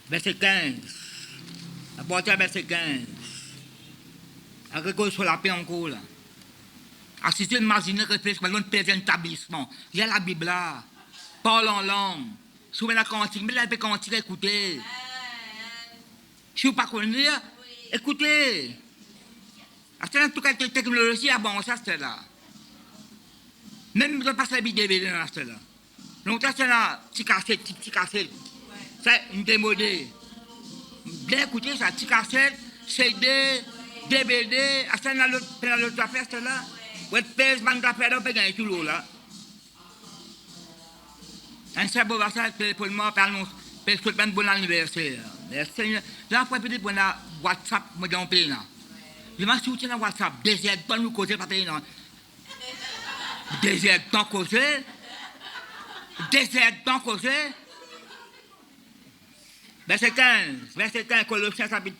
verset 15. À partir du verset 15. Avec sur la paix encore là. Assistez, imaginez, réfléchissez, mais l'on pèse un établissement. Il y a la Bible là. Parle en langue. Souvent la cantique, mais la cantique, écoutez. Si vous ne connaissez pas, écoutez. C'est tout cas de technologie, bon, ça c'est là. Même si vous passez la Bible dans ça là. Donc ça c'est là, petit cassette. C'est une démodée. Bien écoutez ça, petit cassette, CD, DVD, c'est là l'autre affaire c'est là. Vous êtes pèse, man d'affaires, on peut gagner tout l'eau là. Un seul beau ça, téléphonement, je souhaite un bon anniversaire. Merci. Là, pour peut-être pour la WhatsApp, moi, dans le pays, là. Je m'en souviens dans WhatsApp, désert, pas nous causer, pas pays, non. Désert, tant causer. Désert, tant causer. Verset 15, Colossiens, ça peut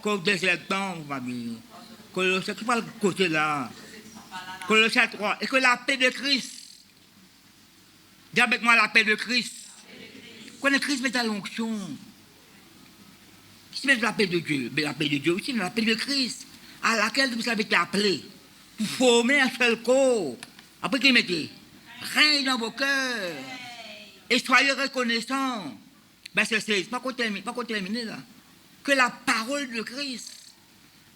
cause désert, tant, on va dire. Colossiens, tu parles de côté là. Colossiens 3, et que la paix de Christ, dis avec moi la paix de Christ. Quand le Christ met à l'onction, qui se met de la paix de Dieu, mais la paix de Dieu aussi, mais la paix de Christ, à laquelle vous avez été appelés, pour former un seul corps. Après qu'il mettez, règne dans vos cœurs, et soyez reconnaissants. Ben c'est pas qu'on termine là. Que la parole de Christ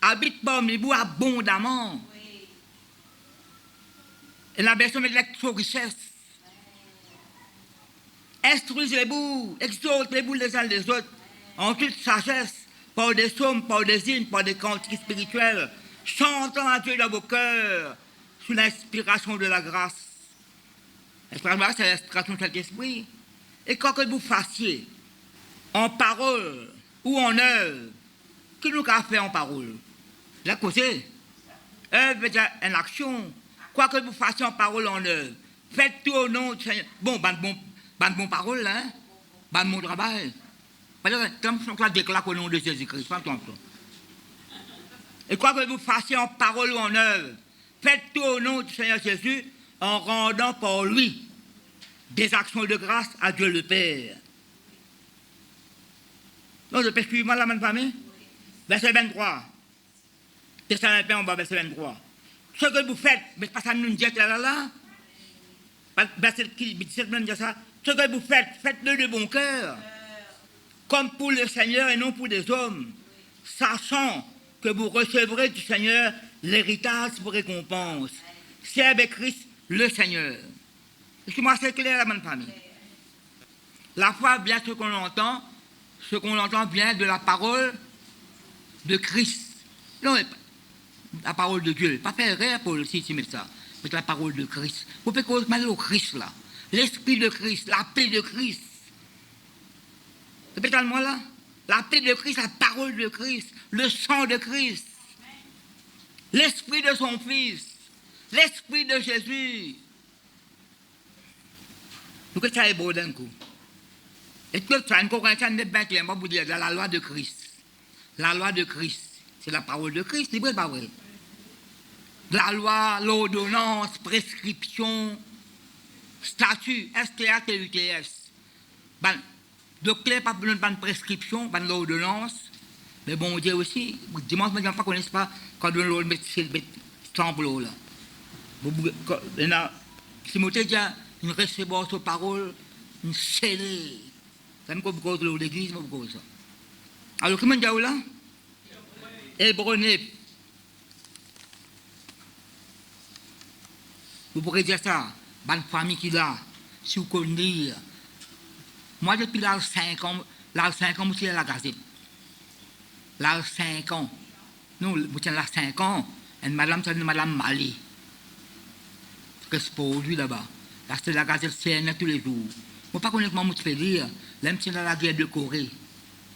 habite parmi vous abondamment. Et la version met l'exo richesse. Instruisez-vous, exhortez-vous les uns les autres, en toute sagesse, par des psaumes, par des hymnes, par des cantiques spirituels, chantant à Dieu dans vos cœurs, sous l'inspiration de la grâce. L'inspiration, c'est l'inspiration de cet esprit. Et quoi que vous fassiez, en parole ou en œuvre, qui nous a fait en parole? La cause, œuvre veut dire une action. Quoi que vous fassiez en parole ou en œuvre, faites tout au nom du Seigneur. Bon parole, hein? Bon travail. Comme on déclare au nom de Jésus-Christ. Et quoi que vous fassiez en parole ou en œuvre, faites tout au nom du Seigneur Jésus en rendant par lui des actions de grâce à Dieu le Père. Non, je peux suivre la même famille. Verset 23. Thessaloniciens en bas, verset 23. Ce que vous faites, mais pas ça nous dit là. Verset 17 nous dit ça. Ce que vous faites, faites-le de bon cœur, comme pour le Seigneur et non pour des hommes, sachant que vous recevrez du Seigneur l'héritage pour récompense. C'est avec Christ le Seigneur. Excusez-moi, c'est clair, la bonne famille. La foi vient ce qu'on entend vient de la parole de Christ. Non, la parole de Dieu. Pas faire rire pour si mettre ça, mais la parole de Christ. Vous pouvez causer mal au Christ là. L'esprit de Christ, la paix de Christ. Répétez-moi là. La paix de Christ, la parole de Christ, le sang de Christ, l'esprit de son Fils, l'esprit de Jésus. Nous que ça est beau d'un coup. Et que ça, encore un temps de bien clair, moi vous dire, la loi de Christ. La loi de Christ, c'est la parole de Christ, c'est vrai, pas vrai. La loi, l'ordonnance, prescription, statut, STATUTS. Ben, donc, il n'y a pas besoin de prescription, de l'ordonnance. Mais bon, on dit aussi, dimanche, les gens ne connaissent pas quand on le met sur le temple là. Timothée dit une récébance aux paroles, une scellée. C'est comme vous de l'église, vous cause ça. Alors, comment dit là? Hébreu 9. Vous pourrez dire ça, bonne famille qui l'a, si vous connaissez. Moi, depuis l'âge 5 ans, je suis à la gazette. L'âge 5 ans. Nous, vous tenez l'âge 5 ans, une madame, c'est une madame Mali. Qu'est-ce que pour lui là-bas? Là, c'est la gazette CNN tous les jours. Je ne sais pas connaître comment je peux lire. Là, c'est dans la guerre de Corée.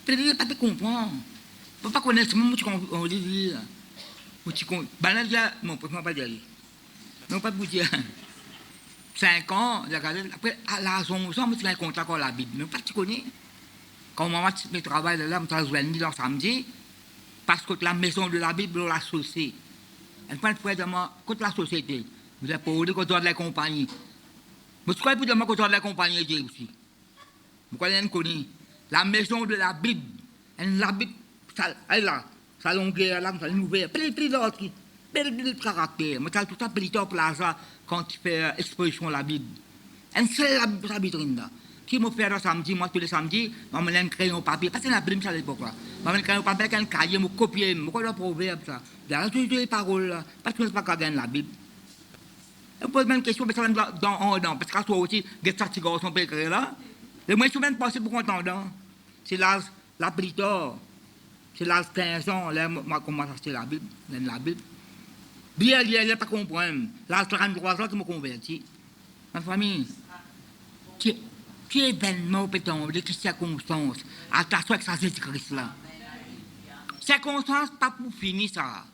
Je ne peux pas te comprendre. Je ne peux pas connaître comment on dit lire. Ben là, non, je ne peux pas dire. Non, pas vous dire. 5 ans, après, à l'âge 11 ans, je suis en contact avec la Bible. Mais pas tu connais. Quand maman fait travail là, je suis venu dans samedi, parce que la maison de la Bible, on l'a associée. Elle fait contre la société. Vous avez pas dit qu'on doit de la compagnie. Mais je crois que vous demandez qu'on doit de la compagnie aussi. Vous connaissez, la maison de la Bible. La Bible, elle est là. Sa longueur, là, sa nouvelle. Plus d'autres. Plus de caractère. Mais tout ça, petit plaza quand tu fais exposition de la Bible. Une seule la vitrine là. Qui m'a fait le samedi, moi tous les samedis, je mets un crayon papier. Parce que la Bible, ça à l'époque là. Je mets un crayon papier avec un cahier, je copie, je colle le proverbe ça. Là, je dis les paroles là. Parce que je ne sais pas gagner la Bible. Je pose même une question, mais ça va dans. Parce que toi aussi, il y a des petits garçons qui écrire là. Et moi, je suis même passé pour entendant. C'est l'âge, la plus tard. C'est l'âge 15 ans, là, moi, je commence à acheter la Bible. La Bible. Bien, il n'y a pas comprendre. L'âge 33 ans, je me convertis. Ma famille. Qui événement peut tomber, qui circonstance, à t'asseoir avec ça, Jésus-Christ là. Circonstance, pas pour finir ça.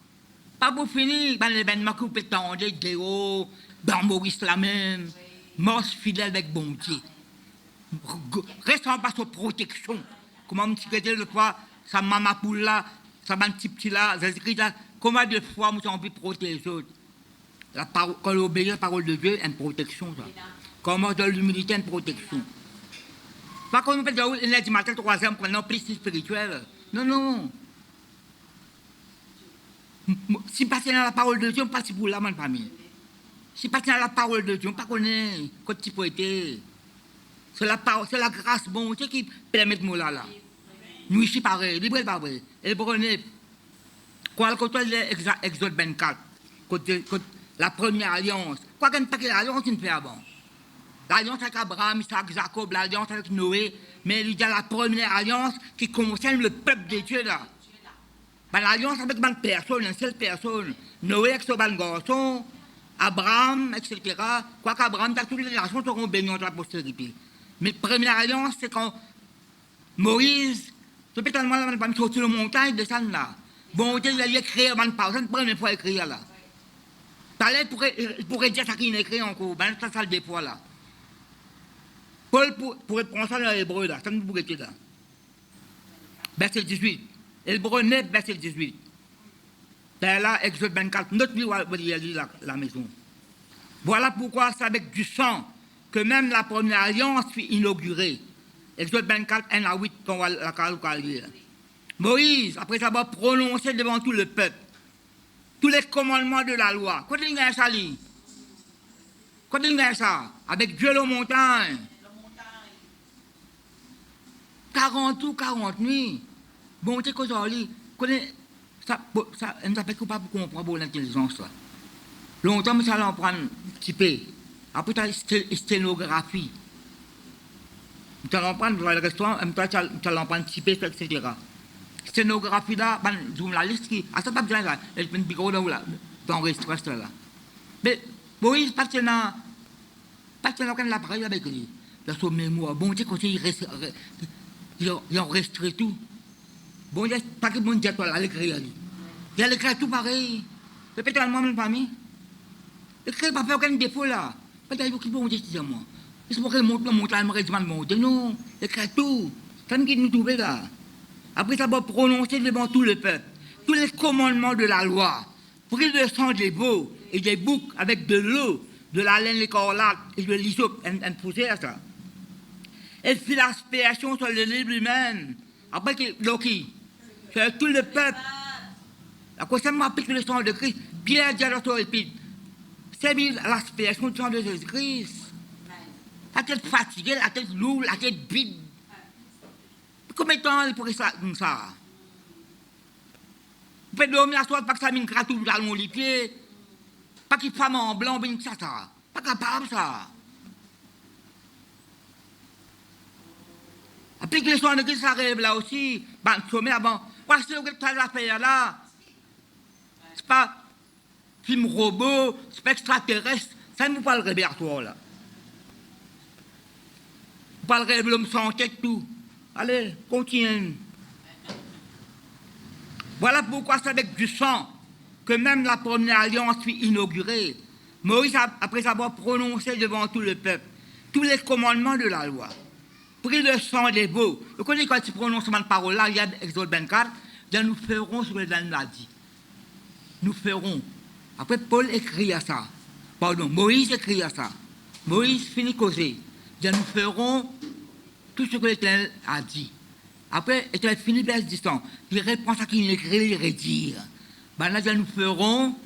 Pas pour finir, ben, l'événement que vous pouvez tomber, Déo, dans Maurice la même, mort fidèle avec bon Dieu. Restons pas sur protection. Comment me dit le fois, sa maman poule là, sa petit là, Jésus-Christ là, comment de fois nous avons pu protéger les autres. La parole, quand on obéit à la parole de Dieu, une protection ça. Comment de l'humilité, une protection. Pas qu'on nous fait de lundi matin, 3e, qu'on a plus spirituel. Non, non. Si pas dans la parole de Dieu, on passe pour la même famille. Si pas dans la parole de Dieu, on ne connaît pas quand tu peux être. C'est la grâce bon Dieu qui permet de nous là. Nous ici pareil, libre et pas vrai. Et prenez, quand on a Exode 24, la première alliance, quoi qu'on pas que l'alliance, il fait avant. L'alliance avec Abraham, Isaac, Jacob, l'alliance avec Noé, mais il y a la première alliance qui concerne le peuple de Dieu là. Ben, l'alliance avec une personne, une seule personne, Noé avec son garçon, Abraham, etc. Quoi qu'Abraham, toutes les nations seront bénies entre la postérité. Mais la première alliance, c'est quand Moïse, c'est peut-être moi, je sortir de la montagne, descendre là. Bon Dieu, il a écrit une pause, c'est la première fois écrire là. T'allais pour dire ça qu'il a écrit encore, ben ça, ça le dépôt là. Paul pourrait prendre ça dans l'hébreu là, ça ne pourrait être là. Verset 18. Hébreu 9, verset 18. C'est là, Exode 24, notre vie, il a dit la maison. Voilà pourquoi c'est avec du sang que même la première alliance fut inaugurée. Exode 24, 1 à 8, qu'on va la lire. Moïse, après avoir prononcé devant tout le peuple tous les commandements de la loi, quand il a ça, quand il a ça, avec Dieu la montagne, 40 ou 40 nuits, bon, tu sais quoi ça, ça ne fait pas pour comprendre l'intelligence. Longtemps, mais ça l'en prend un petit peu. Après, tu as la sténographie. Tu l'en prends dans le restaurant, tu l'en prends un petit peu, etc. Sténographie là, la liste qui. Ah, ça pas bien là. Elle fait une bigot là, dans le restaurant là. Mais Moïse, pas de l'appareil avec lui. Dans son mémoire, bon Dieu, quand il enregistre tout. Bon Dieu, pas que bon Dieu, là, l'écrit. Il a l'écrit tout pareil. Peut-être moi-même famille. L'écrit n'a pas fait aucun défaut là. Peut-être qu'il bon Dieu, c'est moi. Il se pourrait monter la montagne, monter. Non, l'écrit tout. Ça me dit nous trouver là. Après ça va prononcer devant tout le peuple tous les commandements de la loi, pris le sang des veaux et des boucs avec de l'eau, de la laine écarlate et de l'hysope, un poussière ça. Elle fit l'aspiration sur le livre lui-même. Après Loki, c'est tout le peuple. À quoi ça m'applique le sang de Christ? Pierre dit dans son épître, c'est l'aspiration du sang de Jésus-Christ. La tête fatiguée, la tête lourde, la tête vide. Combien de temps il pourrait ça comme ça? Vous pouvez dormir la soirée, pas que ça mine gratou dans mon pied, pas qu'il femme en blanc, ben ça. Pas capable ça. Applique les soins de Christ, ça arrive là aussi. Ben, sommet avant. Parce que tu as l'affaire là. C'est pas film robot, c'est pas extraterrestre. Ça ne nous pas le répertoire là. Vous parlerez de l'homme sans tête tout. Allez, continue. Voilà pourquoi c'est avec du sang que même la première alliance fut inaugurée. Moïse, après avoir prononcé devant tout le peuple tous les commandements de la loi, pris le sang des veaux. Vous connaissez quand tu prononces cette parole-là, il y a Exode 24, bien nous ferons ce que le a dit. Nous ferons. Après, Paul écrit à ça. Pardon, Moïse écrit à ça. Moïse finit causer. Bien nous ferons tout ce que l'Éternel a dit. Après, l'Éternel finit verset 10 ans. Il répond à ça qu'il écrit, il redire. Ben là, nous ferons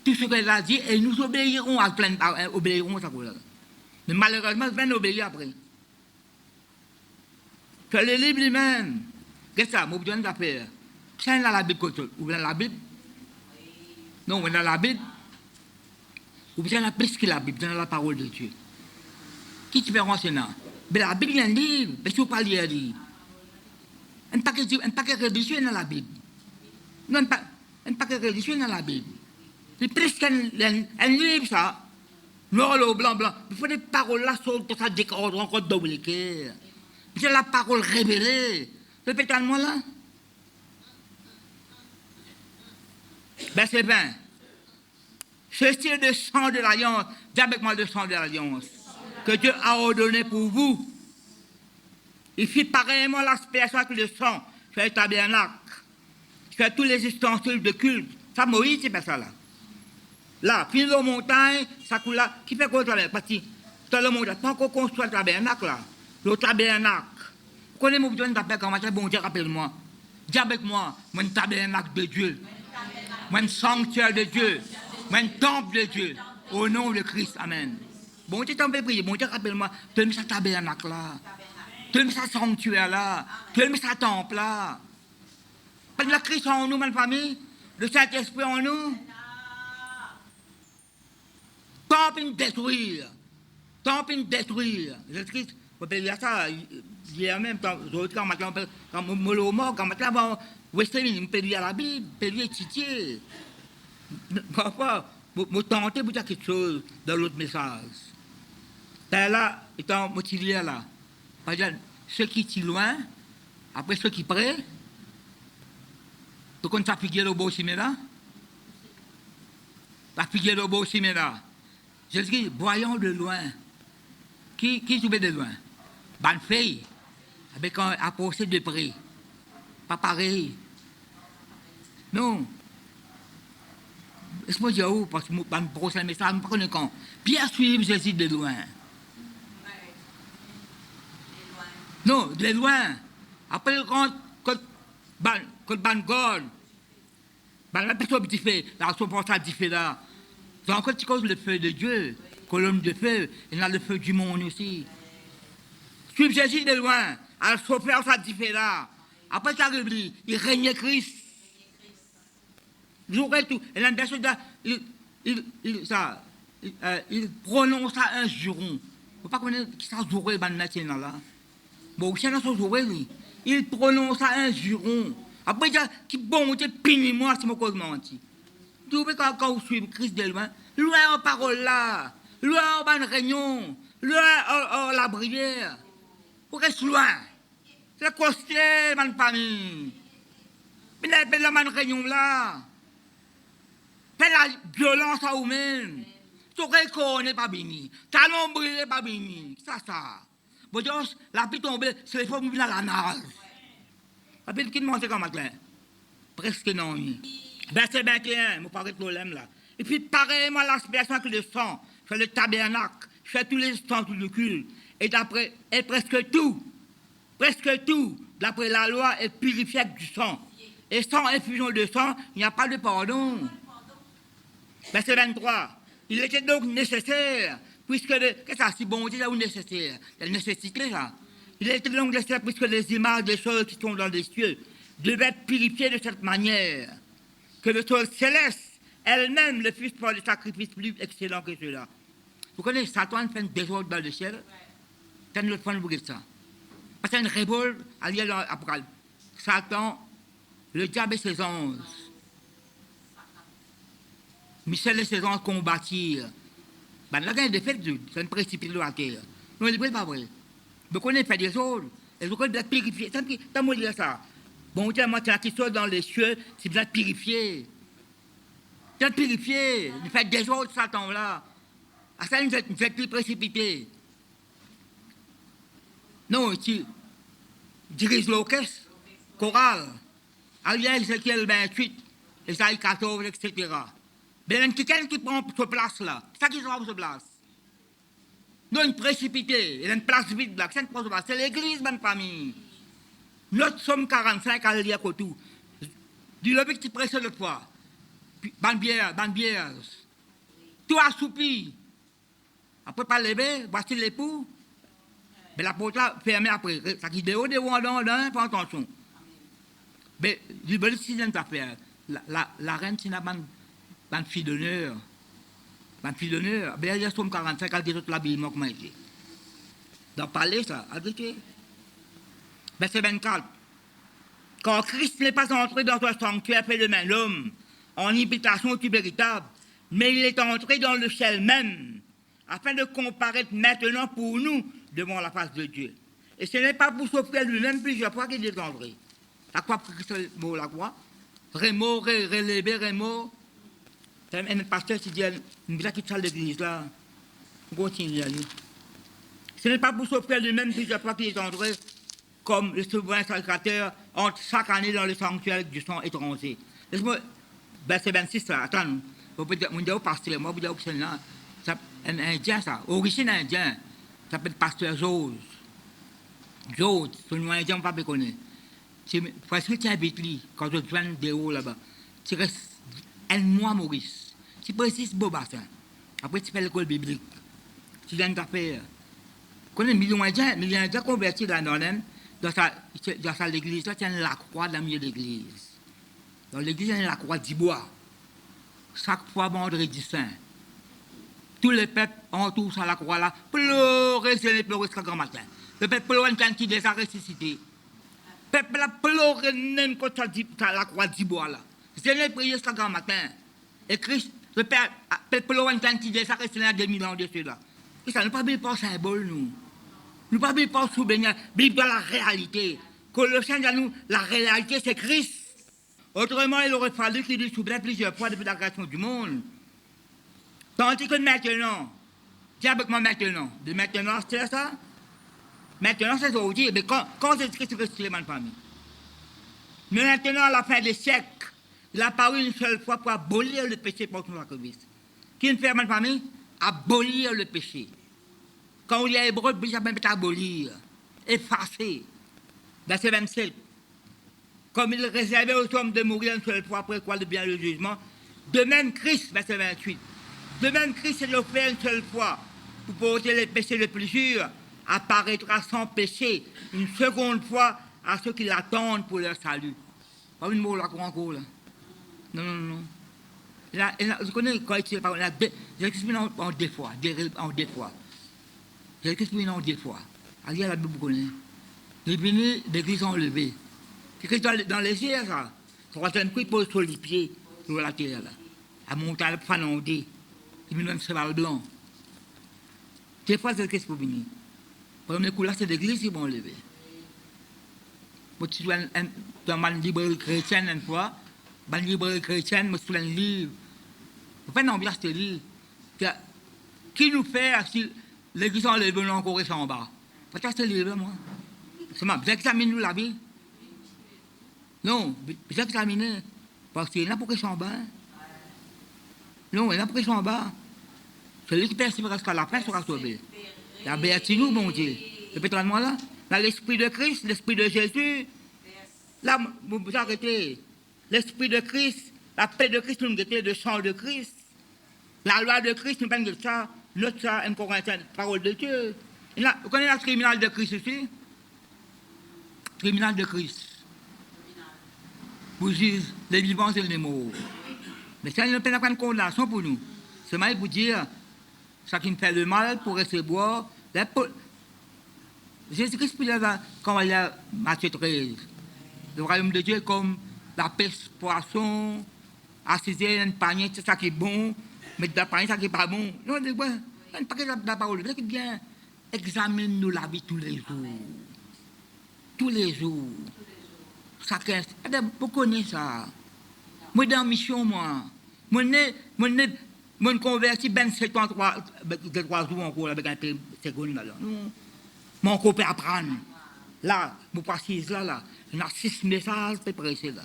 tout ce qu'elle a dit et nous obéirons à plein obéirons à ça. Mais malheureusement, il va obéir après. C'est le livre lui-même. Qu'est-ce que ça? Vous besoin d'affaires. C'est dans la Bible, ou dans la Bible? Non, dans la Bible. Ou bien plus que la Bible, dans la parole de Dieu. Qui différence c'est là? Mais la Bible, il y a un livre, mais si vous parlez à lire. Un paquet de religieux dans la Bible. Non, un paquet de religieux dans la Bible. C'est presque un livre, ça. noir, le blanc, blanc. Il faut des paroles là, sur ça décorde encore dominicain. C'est la parole révélée. Répétez-moi là. Ben c'est bien. Ceci est le sang de l'alliance. Dis avec moi le sang de l'alliance. Que Dieu a ordonné pour vous. Il fit pareillement l'aspiration avec le sang. Sur le tabernacle. Sur tous les ustensiles de culte. Ça, Moïse, c'est pas ça là. Là, puis la montagne, ça coule là. Qui fait quoi le tabernacle? Parce que dans la montagne, tant qu'on construit le tabernacle là. Le tabernacle. Vous connaissez mon besoin d'appel quand matin, bon Dieu, rappelle-moi. Dis avec moi, mon tabernacle de Dieu. Mon sanctuaire de Dieu. Mon temple de Dieu. Au nom de Christ. Amen. Bon Dieu, t'en fais prier. Bon Dieu, rappelle-moi. Tu as mis sa tabernacle là. Tu as mis sa sanctuaire là. Tu as mis sa temple là. Parce que la Christ en nous, ma famille. Le Saint-Esprit en nous. Tant pis détruire. Tant pis détruire. Jésus-Christ, vous pouvez dire ça. Hier même, quand je mort, quand je peut lire la Bible, peut lire Titier. Parfois, vous tentez de dire quelque chose dans l'autre message. Là, étant motivé là. Par exemple, ceux qui sont loin, après ceux qui prêtent, donc on t'a figuré au beau cinéma. La figure au beau cinéma. Je dis, voyons de loin. Qui jouait de loin? Bonne fille. Avec un approché de près. Pas pareil. Non. Est-ce que je dis parce que mon prochain message, je ne connais pas. Bien suivre Jésus de loin. Non, de loin. Après, quand ban God, la personne qui fait, la responsable qui fait là, c'est encore le feu de Dieu, colonne de feu, et là le feu du monde aussi. Suivre Jésus de loin, à la souffrance qui fait là. Après, ça arrive, il règne Christ. Il aurait tout. Et là, il prononce un juron. Il ne faut pas connaître qui ça jouerait maintenant là. Bon, c'est dans son jouet, lui. Il prononce un juron. Après, il dit, qui bon, Dieu, punis-moi si mon cause menti. Vous pouvez quand vous suivez Christ de loin, loin en parole là, loin en réunion, loin en la prière. Vous restez loin. C'est la costière, ma famille. Mais la réunion là. Fais la violence à vous-même. Tu reconnais pas béni. Ta nombril n'est pas béni. Ça. Bon Dieu, la pluie tombée, c'est les femmes qui viennent à la nage. La pluie qui demande comme ça. Presque non. Verset 21, je parle de problème là. Et puis pareillement l'aspiration que le sang, fait le tabernacle, fait tous les ustensiles de culte. Et d'après, et presque tout, d'après la loi, est purifié avec du sang. Et sans infusion de sang, il n'y a pas de pardon. Verset 23. Il était donc nécessaire, puisque qu'est-ce que ça, si bon Dieu là où nécessaire? La nécessité là. Il était donc nécessaire, puisque les images des choses qui sont dans les cieux devaient être purifiées de cette manière, que le sol céleste elle-même le fût par des sacrifices plus excellents que ceux-là. Vous connaissez, Satan fait un désordre dans le ciel. C'est une autre fois vous dites ça. Parce que c'est une révolte à lire dans l'Apocalypse. Satan, le diable et ses anges. Michel et ses anges combattirent. Ben là, il y a des faits, c'est une précipité de la terre. Non, il n'est pas vrai. Vous connaissez fait des autres. Et vous connaissez purifier. T'as moi dire ça. Bon Dieu, moi, qui soit dans les cieux, c'est bien purifié. Bien purifié. Il fait des autres, Satan là. À ça, il fait plus précipité. Non, ici, dirige l'orchestre, chorale. Aliel, Ézéchiel 28, Ésaïe 14, etc. Mais il y a quelqu'un qui prend cette place là. C'est ça qui prend cette place. Non, une précipité. Il y a une place vide là. C'est l'église, ma famille. Notre somme 45 à lire à tout. Du lever qui presse l'autre fois. Bonne bière. Tout assoupi. Après, pas lever, voici l'époux. Mais la porte là, fermée après. Ça qui déhaut, pas attention. Mais, du bon si d'une affaire. La reine, c'est une fille d'honneur. Une fille d'honneur. Mais il y a somme 45 à dire tout l'habillement comment il est. Donc, parler ça, à dire que. Verset 24. Quand Christ n'est pas entré dans un sanctuaire fait de main l'homme, en imitation tout véritable, mais il est entré dans le ciel même, afin de comparaître maintenant pour nous devant la face de Dieu. Et ce n'est pas pour s'offrir lui-même plusieurs fois qu'il descendrait. La croix, c'est le mot, la croix. Rémo, relevé, Rémo. Un pasteur qui dit, nous avons quitté l'église là. On continue à aller. Ce n'est pas pour s'offrir lui-même plusieurs fois qu'il descendrait comme le souverain sacrificateur entre chaque année dans le sanctuaire du sang étranger. Laisse-moi, verset 26 là, attends. Vous pouvez dire au pasteur, moi, vous dire au Sénat. Un indien, ça, origine indien, ça s'appelle pasteur Jose. Jose, c'est un nom indien, on ne peut pas connaître. Parce que tu habites là, quand je viens de haut là-bas, tu restes un mois, Maurice. Tu précises beau bassin. Après, tu fais l'école biblique. Tu viens de faire. Quand un million d'Indiens convertis dans l'église, là, tu as la croix dans le milieu de l'église. Dans l'église, il y a la croix du bois. Chaque fois, vendredi saint. Tous les peuples entourent sur la croix là, pleurer, c'est les pleurer jusqu'à grand matin. Le peuple pleure quand il est ressuscité. Le peuple a pleuré même quand la croix du bois là. C'est les prières jusqu'à grand matin. Et Christ, le peuple pleure quand il est ressuscité à 2000 ans de cela. Et ça ne pas bien pas symbole, nous. Nous ne pas bien pas souvenir, Bible dans la réalité. Colossiens dit à nous, la réalité c'est Christ. Autrement, il aurait fallu qu'il lui souvienne plusieurs fois depuis la création du monde. Tandis que maintenant, tiens avec moi maintenant, de maintenant c'est ça. Maintenant c'est aujourd'hui, mais quand c'est Christ ressuscité ma famille. Mais maintenant, à la fin des siècles, il a apparu une seule fois pour abolir le péché pour tout le Christ. Qui ne fait ma famille? Abolir le péché. Quand on lit à Hébreu, il s'appelle abolir, effacer. Verset 27. Comme il réservait aux hommes de mourir une seule fois après quoi le bien le jugement, de même Christ, verset 28. De même Christ est offert une seule fois pour porter les péchés les plus sûrs, apparaîtra sans péché une seconde fois à ceux qui l'attendent pour leur salut. Pas une mot là, encore là. Non, non, non. Là, je connais quand il dit par là, j'exprime en deux fois, J'exprime en deux fois. Allez à la Bible, vous connaissez. Les bénis d'église enlevés. C'est dans les airs, ça. Ça va être un coup qui pose sur les pieds, sur la terre, là. À monter à fanandé. Il me donne un cheval blanc. Des fois, c'est ce qu'il faut venir. Premier coup, là, c'est l'église qui va enlever. Tu dois dans ma librairie chrétienne, une fois, dans la librairie chrétienne, je suis un livre. Vous faites une ambiance de livre. Qui nous fait si l'église enlève encore et en bas? Peut-être c'est le livre, moi. C'est moi, vous examinez la vie. Non, vous examinez. Parce qu'il y en a pour qu'ils sont en bas. Non, il y en a pour qu'ils sont en bas. Celui qui persiste jusqu'à la fin sera sauvé. La béatitude, mon Dieu. Répétez-moi là. Dans l'esprit de Christ, l'esprit de Jésus. Là, vous arrêtez. L'esprit de Christ, la paix de Christ, nous mettons le sang de Christ. La loi de Christ, nous mettons ça, notre ça, un Corinthien, parole de Dieu. Et là, vous connaissez le tribunal de Christ ici? Tribunal de Christ. Vous juge les vivants et les morts. Mais ça, il n'y a pas de condamnation pour nous. C'est mal pour dire, ça qui me fait le mal pour recevoir. Jésus-Christ, quand il y a Matthieu 13, le royaume de Dieu est comme la pêche poisson, assiser un panier, c'est ça qui est bon, mais dans le panier, ça qui n'est pas bon. Non, il n'y a pas que la parole. C'est bien, examine-nous la vie tous les jours. Tous les jours. Chacun, vous connaissez ça. Moi, dans la mission, moi, je convertis 27 ans, 3 jours encore avec un seconde là. Mon copain apprendre. Là, vous passez là, il y a 6 messages préparés là.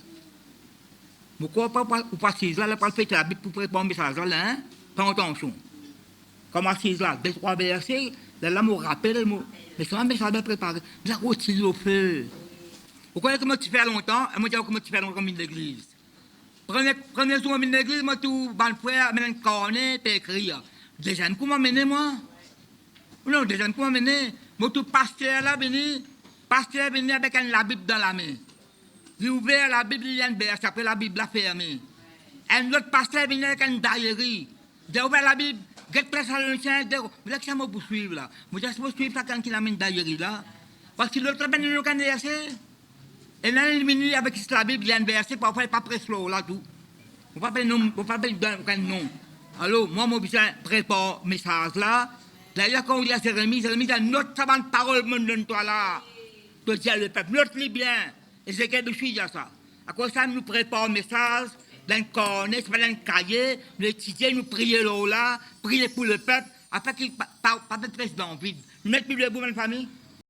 Vous passez là, pour faire la Bible pour préparer un message là, hein? Pas attention. Comme assise là, 2-3 versets, là, je me rappelle, mais c'est un message préparé. Là, continue au feu. Vous connaissez comment tu fais longtemps, et moi, je dis comment tu fais longtemps comme une église. Premier jour, une église, moi, tout, ban frère, maintenant, cornet, puis écrire. Déjà, comment m'amener, moi? Non, déjà, comment m'amener? Moi, tout pasteur là, venu avec la Bible dans la main. Il a ouvert la Bible, il y a un verset, après la Bible l'a fermée. Un autre pasteur venu avec une diary. Il a ouvert la Bible, get Thessaloniciens, vous voulez que ça me poursuive là? Moi, je vais suivre ça quand il a mis une diary là. Parce que l'autre ben il a un verset. Et là, il venu avec la Bible, il y a un verset, parfois il n'est pas très slow là tout. Vous ne pouvez pas nom. Alors, moi, mon besoin prépare message là. D'ailleurs, quand on dit à Jérémie, a notre savante parole, me donne-toi là. Tu dis à le peuple, note-les bien. Et c'est quelque chose à ça. À cause de ça, nous prépare message dans le cornet, dans le cahier, nous étudier, nous prier là, prier pour le peuple, afin qu'il ne parle pas de président vide. Nous mettons plus le bout dans la famille.